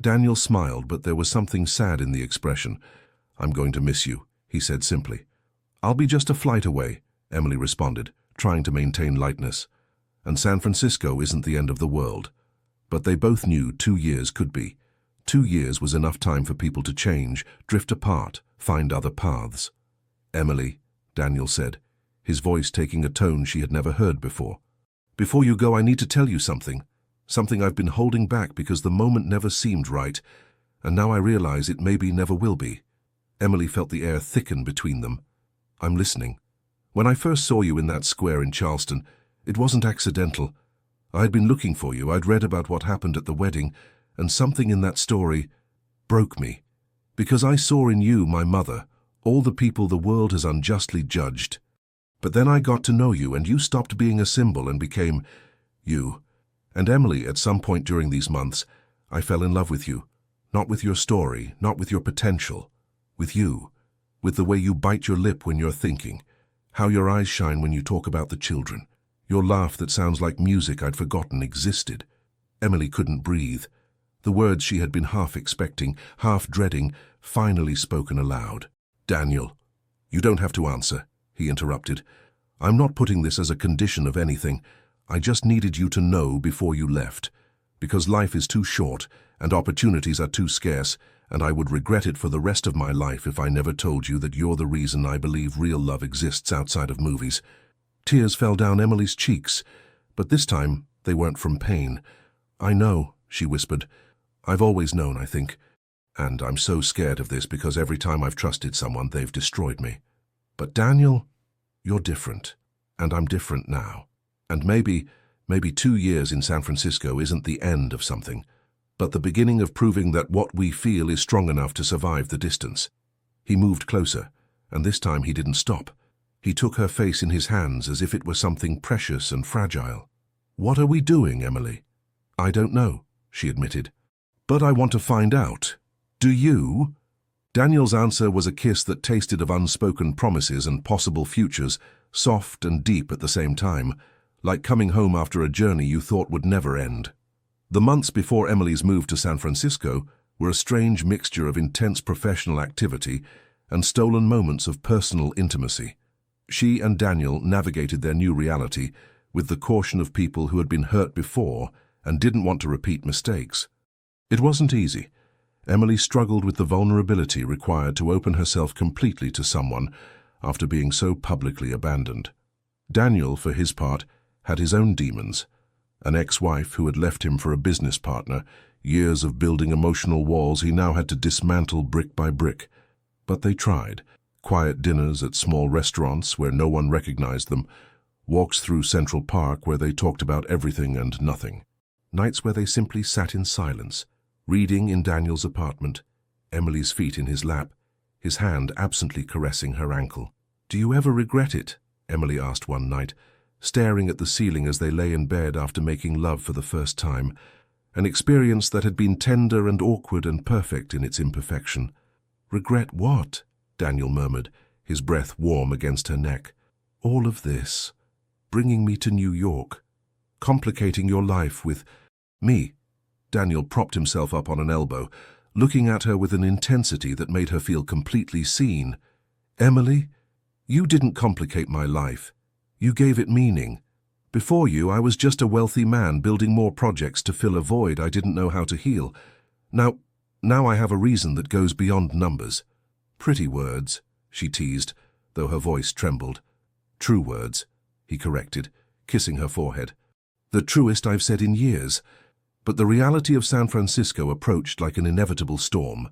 S1: Daniel smiled, but there was something sad in the expression. "I'm going to miss you," he said simply. "I'll be just a flight away," Emily responded, trying to maintain lightness. "And San Francisco isn't the end of the world." But they both knew 2 years could be. 2 years was enough time for people to change, drift apart, find other paths. "Emily," Daniel said, his voice taking a tone she had never heard before. "Before you go, I need to tell you something. Something I've been holding back because the moment never seemed right, and now I realize it maybe never will be." Emily felt the air thicken between them. "I'm listening. When I first saw you in that square in Charleston, it wasn't accidental. I had been looking for you. I'd read about what happened at the wedding, and something in that story broke me. Because I saw in you, my mother, all the people the world has unjustly judged. But then I got to know you, and you stopped being a symbol and became you. And Emily, at some point during these months, I fell in love with you. Not with your story, not with your potential. With you. With the way you bite your lip when you're thinking. How your eyes shine when you talk about the children. Your laugh that sounds like music I'd forgotten existed. Emily couldn't breathe. The words she had been half expecting, half dreading, finally spoken aloud. "Daniel, you don't have to answer," he interrupted. "I'm not putting this as a condition of anything. I just needed you to know before you left. Because life is too short, and opportunities are too scarce, and I would regret it for the rest of my life if I never told you that you're the reason I believe real love exists outside of movies." Tears fell down Emily's cheeks, but this time they weren't from pain. "I know," she whispered. "I've always known, I think. And I'm so scared of this because every time I've trusted someone, they've destroyed me. But Daniel, you're different, and I'm different now. And maybe 2 years in San Francisco isn't the end of something, but the beginning of proving that what we feel is strong enough to survive the distance." He moved closer, and this time he didn't stop. He took her face in his hands as if it were something precious and fragile. "What are we doing, Emily?" "I don't know," she admitted. "But I want to find out. Do you?" Daniel's answer was a kiss that tasted of unspoken promises and possible futures, soft and deep at the same time, like coming home after a journey you thought would never end. The months before Emily's move to San Francisco were a strange mixture of intense professional activity and stolen moments of personal intimacy. She and Daniel navigated their new reality with the caution of people who had been hurt before and didn't want to repeat mistakes. It wasn't easy. Emily struggled with the vulnerability required to open herself completely to someone after being so publicly abandoned. Daniel, for his part, had his own demons. An ex-wife who had left him for a business partner, years of building emotional walls he now had to dismantle brick by brick. But they tried. Quiet dinners at small restaurants where no one recognized them, walks through Central Park where they talked about everything and nothing, nights where they simply sat in silence, reading in Daniel's apartment, Emily's feet in his lap, his hand absently caressing her ankle. "Do you ever regret it?" Emily asked one night, staring at the ceiling as they lay in bed after making love for the first time, an experience that had been tender and awkward and perfect in its imperfection. "Regret what?" Daniel murmured, his breath warm against her neck. "All of this. Bringing me to New York. Complicating your life with me." Daniel propped himself up on an elbow, looking at her with an intensity that made her feel completely seen. "Emily, you didn't complicate my life. You gave it meaning. Before you, I was just a wealthy man building more projects to fill a void I didn't know how to heal. Now I have a reason that goes beyond numbers." "Pretty words," she teased, though her voice trembled. "True words," he corrected, kissing her forehead. "The truest I've said in years." But the reality of San Francisco approached like an inevitable storm.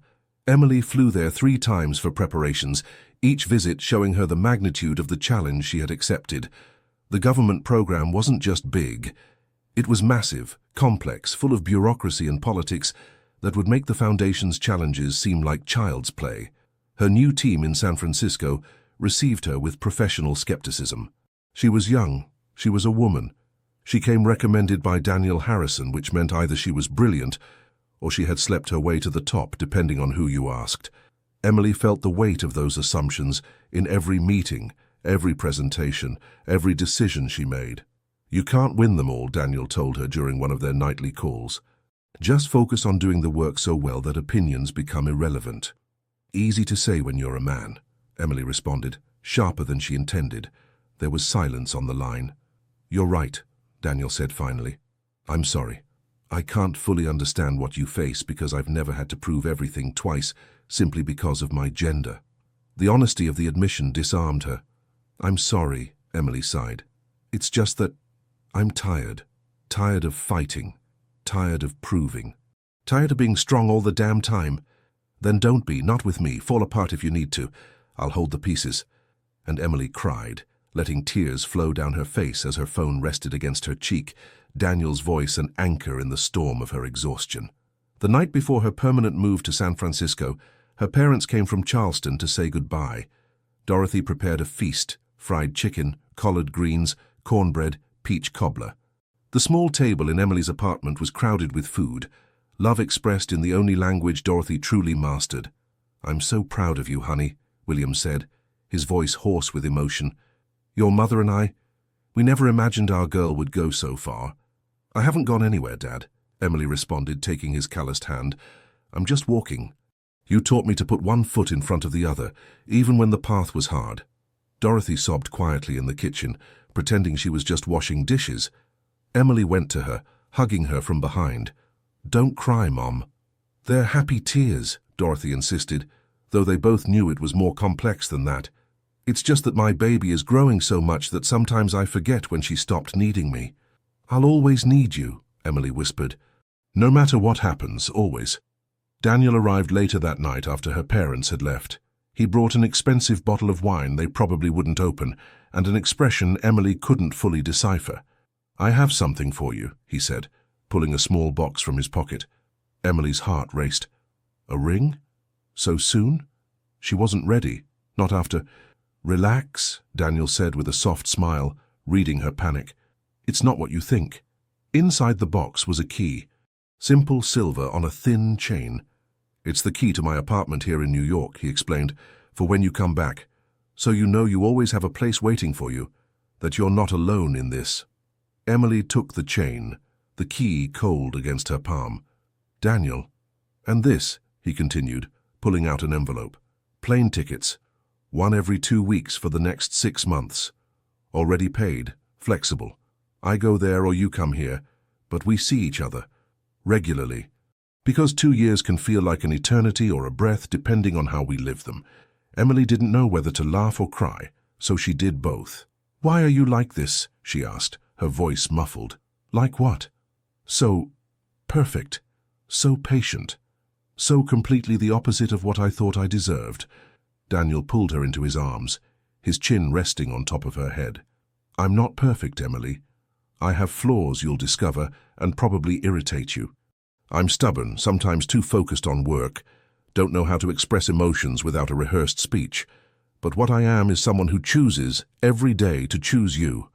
S1: Emily flew there 3 times for preparations, each visit showing her the magnitude of the challenge she had accepted. The government program wasn't just big. It was massive, complex, full of bureaucracy and politics that would make the Foundation's challenges seem like child's play. Her new team in San Francisco received her with professional skepticism. She was young. She was a woman. She came recommended by Daniel Harrison, which meant either she was brilliant or she had slept her way to the top, depending on who you asked. Emily felt the weight of those assumptions in every meeting, every presentation, every decision she made. "You can't win them all," Daniel told her during one of their nightly calls. "Just focus on doing the work so well that opinions become irrelevant." "Easy to say when you're a man," Emily responded, sharper than she intended. There was silence on the line. "You're right," Daniel said finally. "I'm sorry. I can't fully understand what you face because I've never had to prove everything twice simply because of my gender." The honesty of the admission disarmed her. "I'm sorry," Emily sighed. "It's just that I'm tired. Tired of fighting. Tired of proving. Tired of being strong all the damn time. Then don't be, not with me. Fall apart if you need to. I'll hold the pieces." And Emily cried, letting tears flow down her face as her phone rested against her cheek, Daniel's voice an anchor in the storm of her exhaustion. The night before her permanent move to San Francisco, her parents came from Charleston to say goodbye. Dorothy prepared a feast: fried chicken, collard greens, cornbread, peach cobbler. The small table in Emily's apartment was crowded with food, love expressed in the only language Dorothy truly mastered. "I'm so proud of you, honey," William said, his voice hoarse with emotion. "Your mother and I, We never imagined our girl would go so far. I haven't gone anywhere, Dad, Emily responded, taking his calloused hand. I'm just walking. You taught me to put one foot in front of the other, even when the path was hard. Dorothy sobbed quietly in the kitchen, pretending she was just washing dishes. Emily went to her, hugging her from behind. Don't cry, Mom. They're happy tears, Dorothy insisted, though they both knew it was more complex than that. It's just that my baby is growing so much that sometimes I forget when she stopped needing me. I'll always need you, Emily whispered. No matter what happens, always. Daniel arrived later that night after her parents had left. He brought an expensive bottle of wine they probably wouldn't open, and an expression Emily couldn't fully decipher. I have something for you, he said, pulling a small box from his pocket. Emily's heart raced. A ring? So soon? She wasn't ready, not after... Relax, Daniel said with a soft smile, reading her panic. It's not what you think. Inside the box was a key, simple silver on a thin chain. It's the key to my apartment here in New York, he explained, for when you come back, so you know you always have a place waiting for you, that you're not alone in this. Emily took the chain, the key cold against her palm. Daniel, and this, he continued, pulling out an envelope. Plane tickets, one every 2 weeks for the next 6 months. Already paid, flexible. I go there or you come here, but we see each other, regularly. Because 2 years can feel like an eternity or a breath depending on how we live them. Emily didn't know whether to laugh or cry, so she did both. Why are you like this? She asked, her voice muffled. Like what? So perfect, so patient, so completely the opposite of what I thought I deserved. Daniel pulled her into his arms, his chin resting on top of her head. I'm not perfect, Emily. I have flaws you'll discover and probably irritate you. I'm stubborn, sometimes too focused on work, don't know how to express emotions without a rehearsed speech. But what I am is someone who chooses every day to choose you,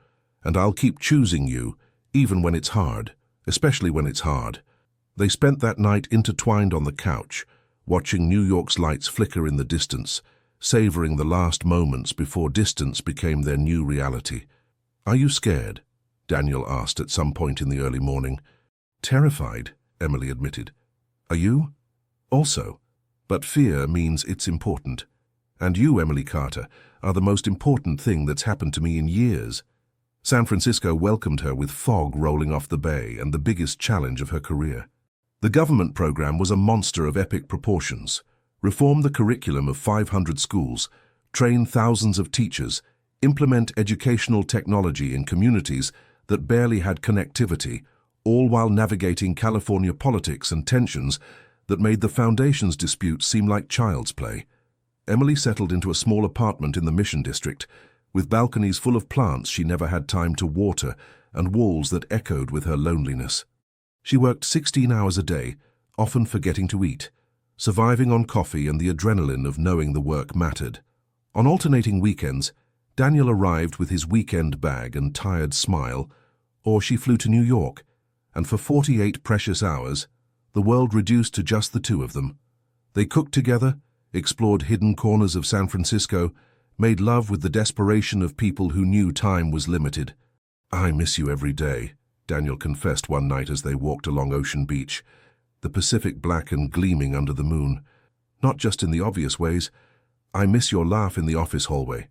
S1: and I'll keep choosing you, even when it's hard, especially when it's hard. They spent that night intertwined on the couch, watching New York's lights flicker in the distance, savoring the last moments before distance became their new reality. Are you scared? Daniel asked at some point in the early morning. Terrified, Emily admitted. Are you? Also. But fear means it's important. And you, Emily Carter, are the most important thing that's happened to me in years. San Francisco welcomed her with fog rolling off the bay and the biggest challenge of her career. The government program was a monster of epic proportions. Reform the curriculum of 500 schools, train thousands of teachers, implement educational technology in communities that barely had connectivity, all while navigating California politics and tensions that made the foundation's dispute seem like child's play. Emily settled into a small apartment in the Mission District, with balconies full of plants she never had time to water and walls that echoed with her loneliness. She worked 16 hours a day, often forgetting to eat, surviving on coffee and the adrenaline of knowing the work mattered. On alternating weekends, Daniel arrived with his weekend bag and tired smile, or she flew to New York, and for 48 precious hours, the world reduced to just the two of them. They cooked together, explored hidden corners of San Francisco, made love with the desperation of people who knew time was limited. I miss you every day, Daniel confessed one night as they walked along Ocean Beach, the Pacific black and gleaming under the moon. Not just in the obvious ways. I miss your laugh in the office hallway.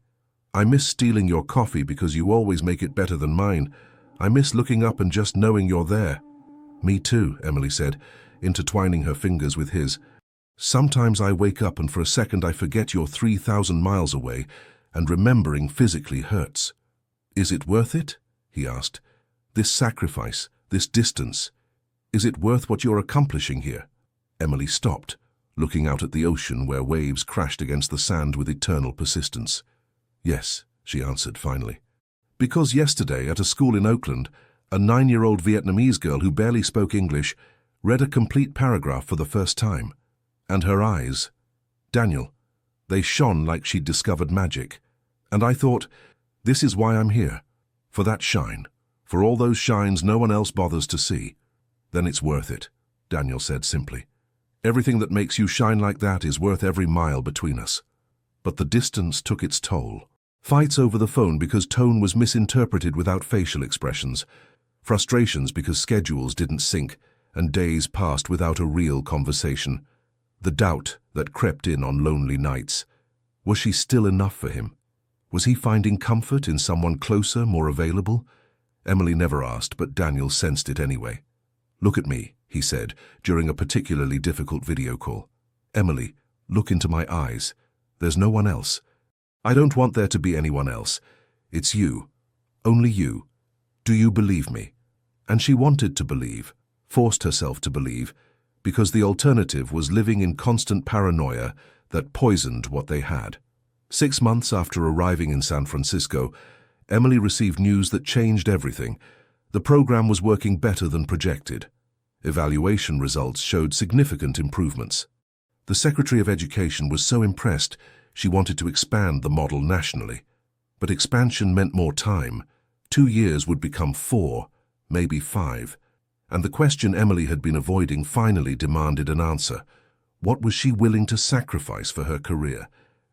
S1: I miss stealing your coffee because you always make it better than mine. I miss looking up and just knowing you're there. Me too, Emily said, intertwining her fingers with his. Sometimes I wake up and for a second I forget you're 3,000 miles away, and remembering physically hurts. Is it worth it? He asked. This sacrifice, this distance. Is it worth what you're accomplishing here? Emily stopped, looking out at the ocean where waves crashed against the sand with eternal persistence. Yes, she answered finally. Because yesterday at a school in Oakland, a 9-year-old Vietnamese girl who barely spoke English read a complete paragraph for the first time. And her eyes, Daniel, they shone like she'd discovered magic. And I thought, this is why I'm here. For that shine. For all those shines no one else bothers to see. Then it's worth it, Daniel said simply. Everything that makes you shine like that is worth every mile between us. But the distance took its toll. Fights over the phone because tone was misinterpreted without facial expressions. Frustrations because schedules didn't sync, and days passed without a real conversation. The doubt that crept in on lonely nights. Was she still enough for him? Was he finding comfort in someone closer, more available? Emily never asked, but Daniel sensed it anyway. "Look at me," he said, during a particularly difficult video call. "Emily, look into my eyes. There's no one else. I don't want there to be anyone else. It's you. Only you. Do you believe me?" And she wanted to believe, forced herself to believe, because the alternative was living in constant paranoia that poisoned what they had. 6 months after arriving in San Francisco, Emily received news that changed everything. The program was working better than projected. Evaluation results showed significant improvements. The Secretary of Education was so impressed she wanted to expand the model nationally. But expansion meant more time. 2 years would become 4, maybe 5. And the question Emily had been avoiding finally demanded an answer. What was she willing to sacrifice for her career?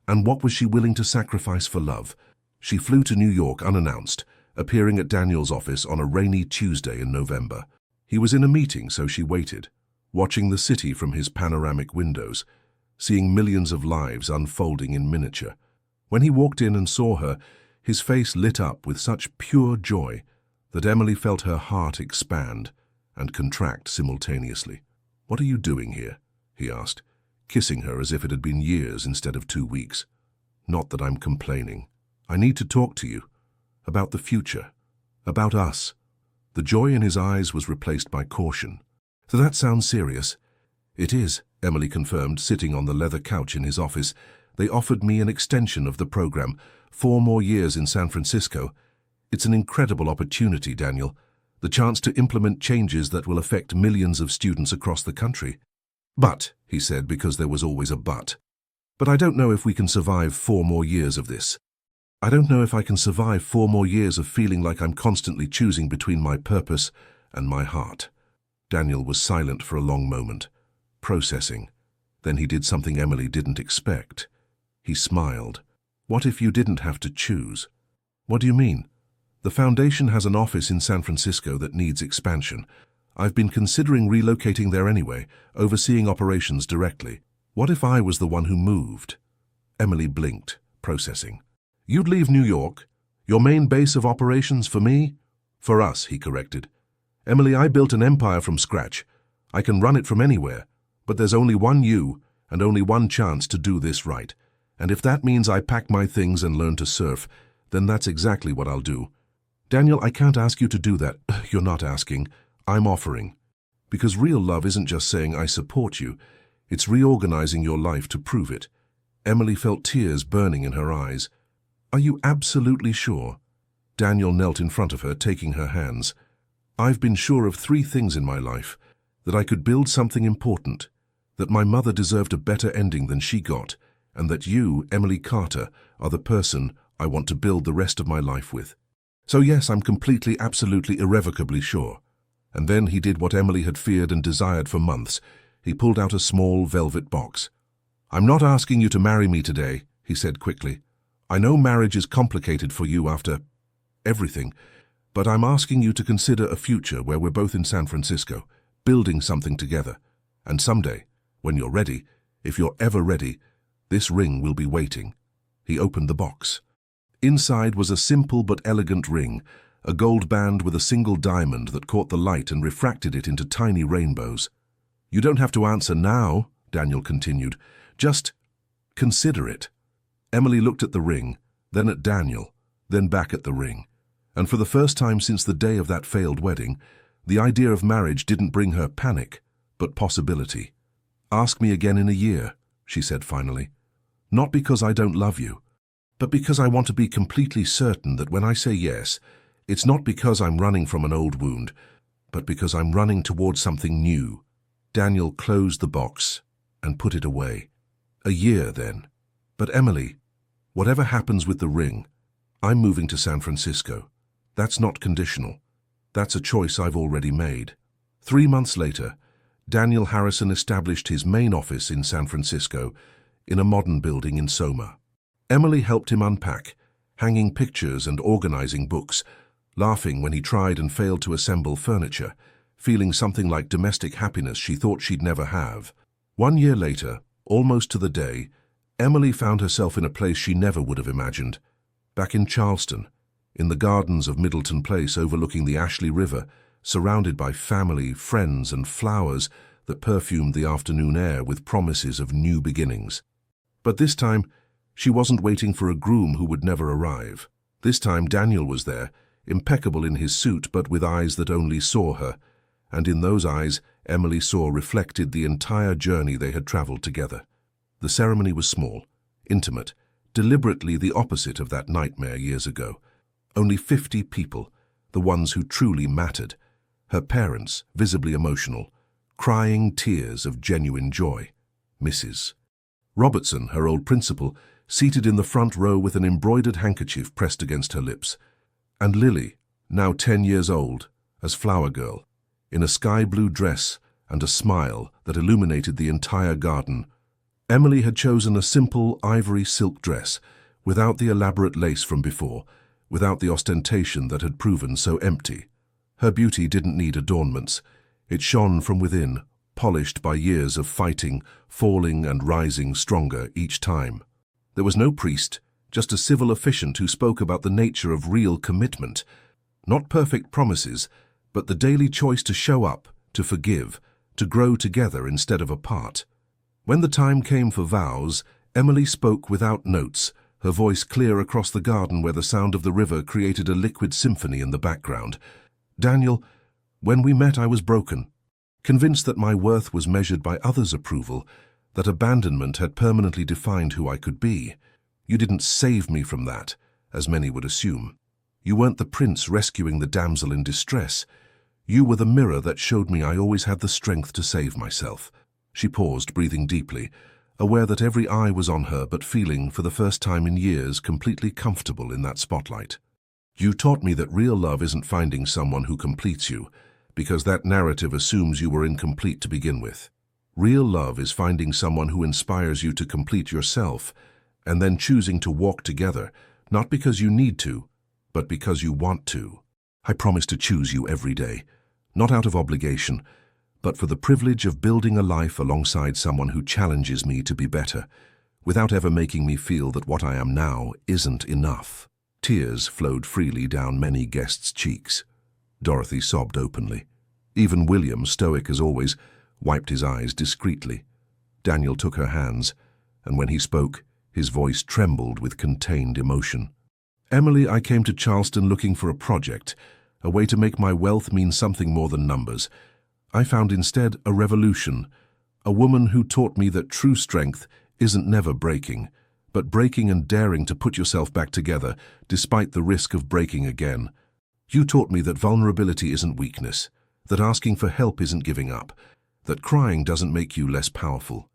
S1: And what was she willing to sacrifice for love? She flew to New York unannounced, appearing at Daniel's office on a rainy Tuesday in November. He was in a meeting, so she waited, watching the city from his panoramic windows, seeing millions of lives unfolding in miniature. When he walked in and saw her, his face lit up with such pure joy that Emily felt her heart expand and contract simultaneously. "What are you doing here?" he asked, kissing her as if it had been years instead of 2 weeks. "Not that I'm complaining. I need to talk to you. About the future. About us." The joy in his eyes was replaced by caution. "So that sounds serious." "It is," Emily confirmed, sitting on the leather couch in his office. "They offered me an extension of the program, 4 more years in San Francisco. It's an incredible opportunity, Daniel. The chance to implement changes that will affect millions of students across the country." "But," he said, because there was always a but. "But I don't know if we can survive 4 more years of this. I don't know if I can survive 4 more years of feeling like I'm constantly choosing between my purpose and my heart." Daniel was silent for a long moment, processing. Then he did something Emily didn't expect. He smiled. "What if you didn't have to choose?" "What do you mean?" "The foundation has an office in San Francisco that needs expansion. I've been considering relocating there anyway, overseeing operations directly. What if I was the one who moved?" Emily blinked, processing. "You'd leave New York? Your main base of operations for me?" "For us," he corrected. "Emily, I built an empire from scratch. I can run it from anywhere. But there's only one you, and only one chance to do this right. And if that means I pack my things and learn to surf, then that's exactly what I'll do." "Daniel, I can't ask you to do that." "You're not asking. I'm offering. Because real love isn't just saying I support you. It's reorganizing your life to prove it." Emily felt tears burning in her eyes. "Are you absolutely sure?" Daniel knelt in front of her, taking her hands. "I've been sure of 3 things in my life. That I could build something important, that my mother deserved a better ending than she got, and that you, Emily Carter, are the person I want to build the rest of my life with. So yes, I'm completely, absolutely, irrevocably sure." And then he did what Emily had feared and desired for months. He pulled out a small velvet box. "I'm not asking you to marry me today," he said quickly. "I know marriage is complicated for you after everything, but I'm asking you to consider a future where we're both in San Francisco, building something together. And someday, when you're ready, if you're ever ready, this ring will be waiting." He opened the box. Inside was a simple but elegant ring, a gold band with a single diamond that caught the light and refracted it into tiny rainbows. "You don't have to answer now," Daniel continued. "Just consider it." Emily looked at the ring, then at Daniel, then back at the ring. And for the first time since the day of that failed wedding, the idea of marriage didn't bring her panic, but possibility. "Ask me again in a year," she said finally. "Not because I don't love you, but because I want to be completely certain that when I say yes, it's not because I'm running from an old wound, but because I'm running towards something new." Daniel closed the box and put it away. "A year, then. But Emily, whatever happens with the ring, I'm moving to San Francisco. That's not conditional. That's a choice I've already made." 3 months later, Daniel Harrison established his main office in San Francisco, in a modern building in Soma. Emily helped him unpack, hanging pictures and organizing books, laughing when he tried and failed to assemble furniture, feeling something like domestic happiness she thought she'd never have. 1 year later, almost to the day, Emily found herself in a place she never would have imagined. Back in Charleston, in the gardens of Middleton Place overlooking the Ashley River, surrounded by family, friends and flowers that perfumed the afternoon air with promises of new beginnings. But this time, she wasn't waiting for a groom who would never arrive. This time Daniel was there, impeccable in his suit but with eyes that only saw her, and in those eyes Emily saw reflected the entire journey they had traveled together. The ceremony was small, intimate, deliberately the opposite of that nightmare years ago. Only 50 people, the ones who truly mattered. Her parents, visibly emotional, crying tears of genuine joy. Mrs. Robertson, her old principal, seated in the front row with an embroidered handkerchief pressed against her lips. And Lily, now 10 years old, as flower girl, in a sky-blue dress and a smile that illuminated the entire garden. Emily had chosen a simple ivory silk dress, without the elaborate lace from before, without the ostentation that had proven so empty. Her beauty didn't need adornments. It shone from within, polished by years of fighting, falling and rising stronger each time. There was no priest, just a civil officiant who spoke about the nature of real commitment. Not perfect promises, but the daily choice to show up, to forgive, to grow together instead of apart. When the time came for vows, Emily spoke without notes, her voice clear across the garden where the sound of the river created a liquid symphony in the background. Daniel, when we met I was broken, convinced that my worth was measured by others' approval, that abandonment had permanently defined who I could be. You didn't save me from that, as many would assume. You weren't the prince rescuing the damsel in distress. You were the mirror that showed me I always had the strength to save myself. She paused, breathing deeply, aware that every eye was on her but feeling, for the first time in years, completely comfortable in that spotlight. You taught me that real love isn't finding someone who completes you, because that narrative assumes you were incomplete to begin with. Real love is finding someone who inspires you to complete yourself, and then choosing to walk together, not because you need to, but because you want to. I promise to choose you every day, not out of obligation, but for the privilege of building a life alongside someone who challenges me to be better, without ever making me feel that what I am now isn't enough. Tears flowed freely down many guests' cheeks. Dorothy sobbed openly. Even William, stoic as always, wiped his eyes discreetly. Daniel took her hands, and when he spoke, his voice trembled with contained emotion. Emily, I came to Charleston looking for a project, a way to make my wealth mean something more than numbers. I found instead a revolution, a woman who taught me that true strength isn't never breaking, but breaking and daring to put yourself back together, despite the risk of breaking again. You taught me that vulnerability isn't weakness, that asking for help isn't giving up, that crying doesn't make you less powerful,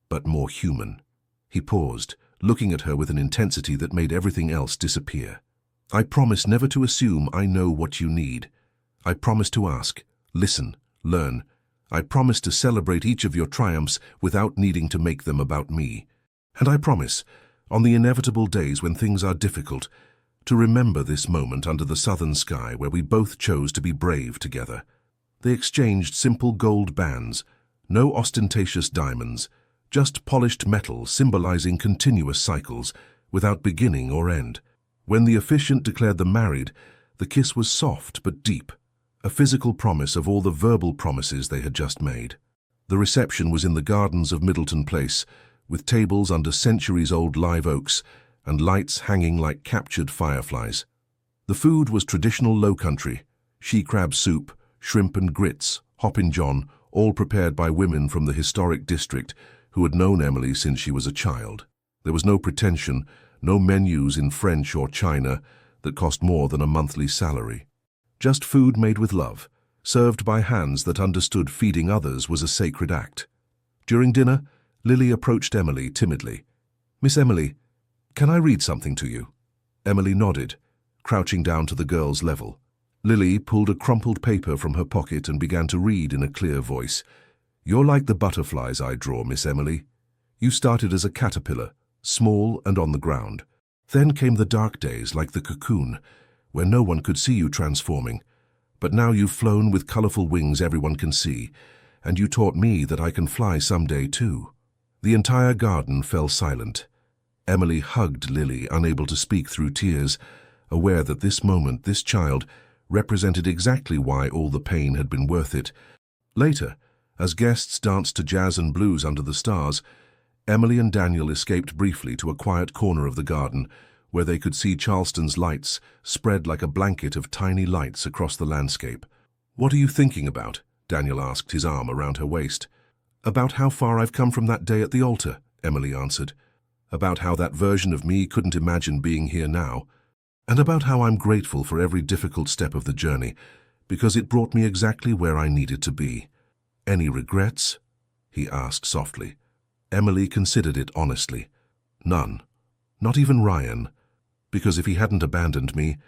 S1: but more human. He paused, looking at her with an intensity that made everything else disappear. I promise never to assume I know what you need. I promise to ask, listen, learn. I promise to celebrate each of your triumphs without needing to make them about me. And I promise, on the inevitable days when things are difficult, to remember this moment under the southern sky where we both chose to be brave together. They exchanged simple gold bands, no ostentatious diamonds, just polished metal symbolizing continuous cycles, without beginning or end. When the officiant declared them married, the kiss was soft but deep, a physical promise of all the verbal promises they had just made. The reception was in the gardens of Middleton Place, with tables under centuries-old live oaks and lights hanging like captured fireflies. The food was traditional low country, she-crab soup, shrimp and grits, hoppin' john, all prepared by women from the historic district who had known Emily since she was a child. There was no pretension, no menus in French or China that cost more than a monthly salary. Just food made with love, served by hands that understood feeding others was a sacred act. During dinner, Lily approached Emily timidly. "Miss Emily, can I read something to you?" Emily nodded, crouching down to the girl's level. Lily pulled a crumpled paper from her pocket and began to read in a clear voice. "You're like the butterflies I draw, Miss Emily. You started as a caterpillar, small and on the ground. Then came the dark days, like the cocoon, where no one could see you transforming. But now you've flown with colorful wings everyone can see, and you taught me that I can fly someday too. The entire garden fell silent. Emily hugged Lily, unable to speak through tears, aware that this moment, this child, represented exactly why all the pain had been worth it. Later, as guests danced to jazz and blues under the stars, Emily and Daniel escaped briefly to a quiet corner of the garden, where they could see Charleston's lights spread like a blanket of tiny lights across the landscape. "What are you thinking about?" Daniel asked, his arm around her waist. "About how far I've come from that day at the altar," Emily answered. "About how that version of me couldn't imagine being here now. And about how I'm grateful for every difficult step of the journey, because it brought me exactly where I needed to be." "Any regrets?" he asked softly. Emily considered it honestly. "None. Not even Ryan. Because if he hadn't abandoned me,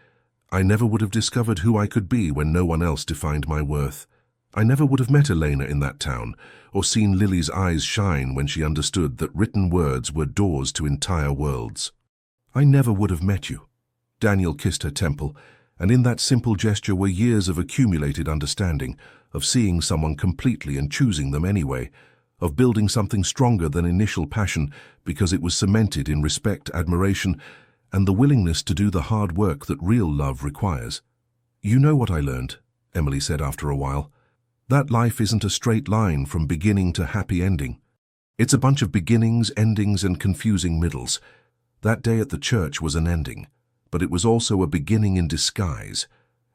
S1: I never would have discovered who I could be when no one else defined my worth. I never would have met Elena in that town, or seen Lily's eyes shine when she understood that written words were doors to entire worlds. I never would have met you." Daniel kissed her temple, and in that simple gesture were years of accumulated understanding, of seeing someone completely and choosing them anyway, of building something stronger than initial passion because it was cemented in respect, admiration, and the willingness to do the hard work that real love requires. "You know what I learned," Emily said after a while. "That life isn't a straight line from beginning to happy ending. It's a bunch of beginnings, endings, and confusing middles. That day at the church was an ending, but it was also a beginning in disguise.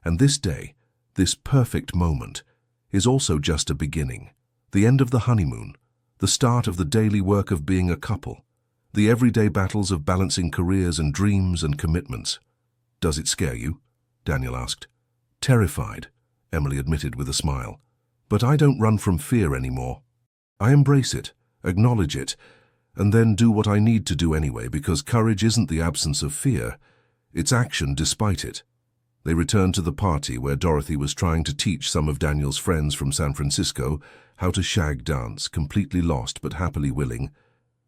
S1: And this day, this perfect moment, is also just a beginning. The end of the honeymoon, the start of the daily work of being a couple, the everyday battles of balancing careers and dreams and commitments." "Does it scare you?" Daniel asked. "Terrified," Emily admitted with a smile. "But I don't run from fear anymore. I embrace it, acknowledge it, and then do what I need to do anyway, because courage isn't the absence of fear, it's action despite it." They returned to the party where Dorothy was trying to teach some of Daniel's friends from San Francisco how to shag dance, completely lost but happily willing.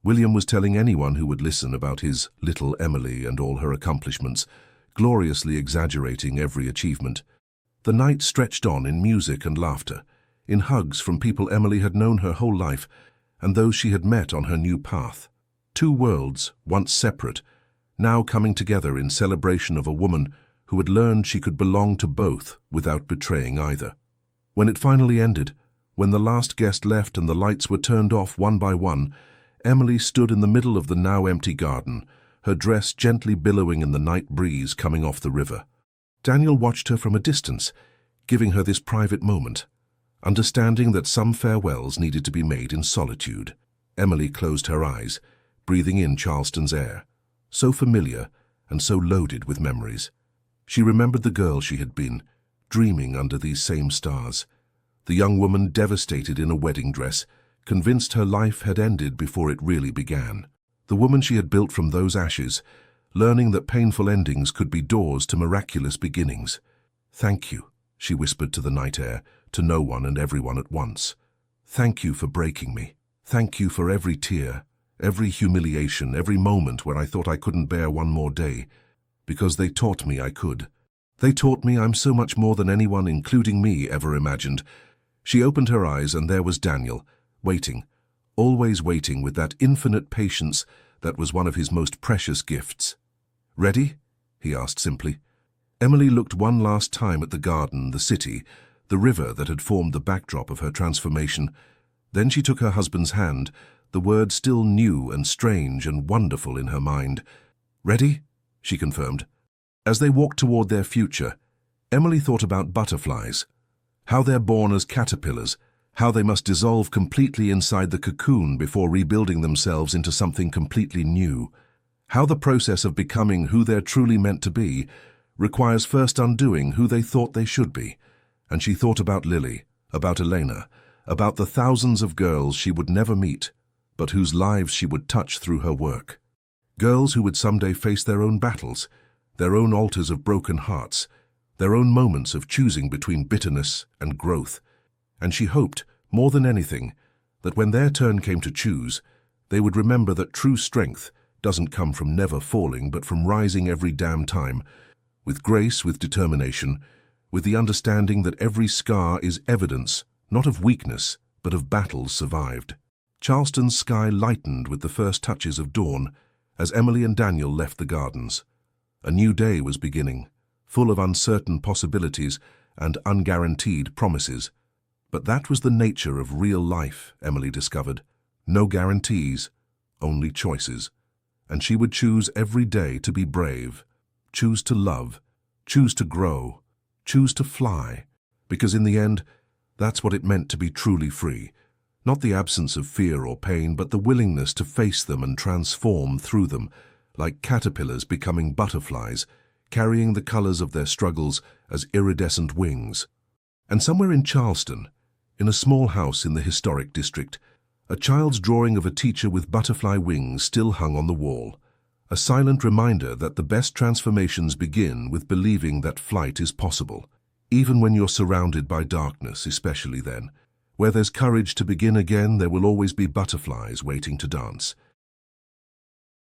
S1: William was telling anyone who would listen about his little Emily and all her accomplishments, gloriously exaggerating every achievement. The night stretched on in music and laughter, in hugs from people Emily had known her whole life, and those she had met on her new path. Two worlds, once separate, now coming together in celebration of a woman who had learned she could belong to both without betraying either. When it finally ended, when the last guest left and the lights were turned off one by one, Emily stood in the middle of the now empty garden, her dress gently billowing in the night breeze coming off the river. Daniel watched her from a distance, giving her this private moment, understanding that some farewells needed to be made in solitude. Emily closed her eyes, breathing in Charleston's air, so familiar and so loaded with memories. She remembered the girl she had been, dreaming under these same stars. The young woman devastated in a wedding dress, convinced her life had ended before it really began. The woman she had built from those ashes, learning that painful endings could be doors to miraculous beginnings. "Thank you," she whispered to the night air, to no one and everyone at once. "Thank you for breaking me. Thank you for every tear, every humiliation, every moment when I thought I couldn't bear one more day, because they taught me I could. They taught me I'm so much more than anyone, including me, ever imagined." She opened her eyes and there was Daniel, waiting, always waiting with that infinite patience that was one of his most precious gifts. "Ready?" he asked simply. Emily looked one last time at the garden, the city, the river that had formed the backdrop of her transformation. Then she took her husband's hand, the word still new and strange and wonderful in her mind. "Ready?" she confirmed. As they walked toward their future, Emily thought about butterflies, how they're born as caterpillars, how they must dissolve completely inside the cocoon before rebuilding themselves into something completely new, how the process of becoming who they're truly meant to be requires first undoing who they thought they should be. And she thought about Lily, about Elena, about the thousands of girls she would never meet, but whose lives she would touch through her work. Girls who would someday face their own battles, their own altars of broken hearts, their own moments of choosing between bitterness and growth. And she hoped, more than anything, that when their turn came to choose, they would remember that true strength doesn't come from never falling, but from rising every damn time, with grace, with determination, with the understanding that every scar is evidence, not of weakness, but of battles survived. Charleston's sky lightened with the first touches of dawn as Emily and Daniel left the gardens. A new day was beginning, full of uncertain possibilities and unguaranteed promises. But that was the nature of real life, Emily discovered. No guarantees, only choices. And she would choose every day to be brave, choose to love, choose to grow, choose to fly, because in the end, that's what it meant to be truly free. Not the absence of fear or pain, but the willingness to face them and transform through them, like caterpillars becoming butterflies, carrying the colors of their struggles as iridescent wings. And somewhere in Charleston, in a small house in the historic district, a child's drawing of a teacher with butterfly wings still hung on the wall, a silent reminder that the best transformations begin with believing that flight is possible, even when you're surrounded by darkness, especially then. Where there's courage to begin again, there will always be butterflies waiting to dance.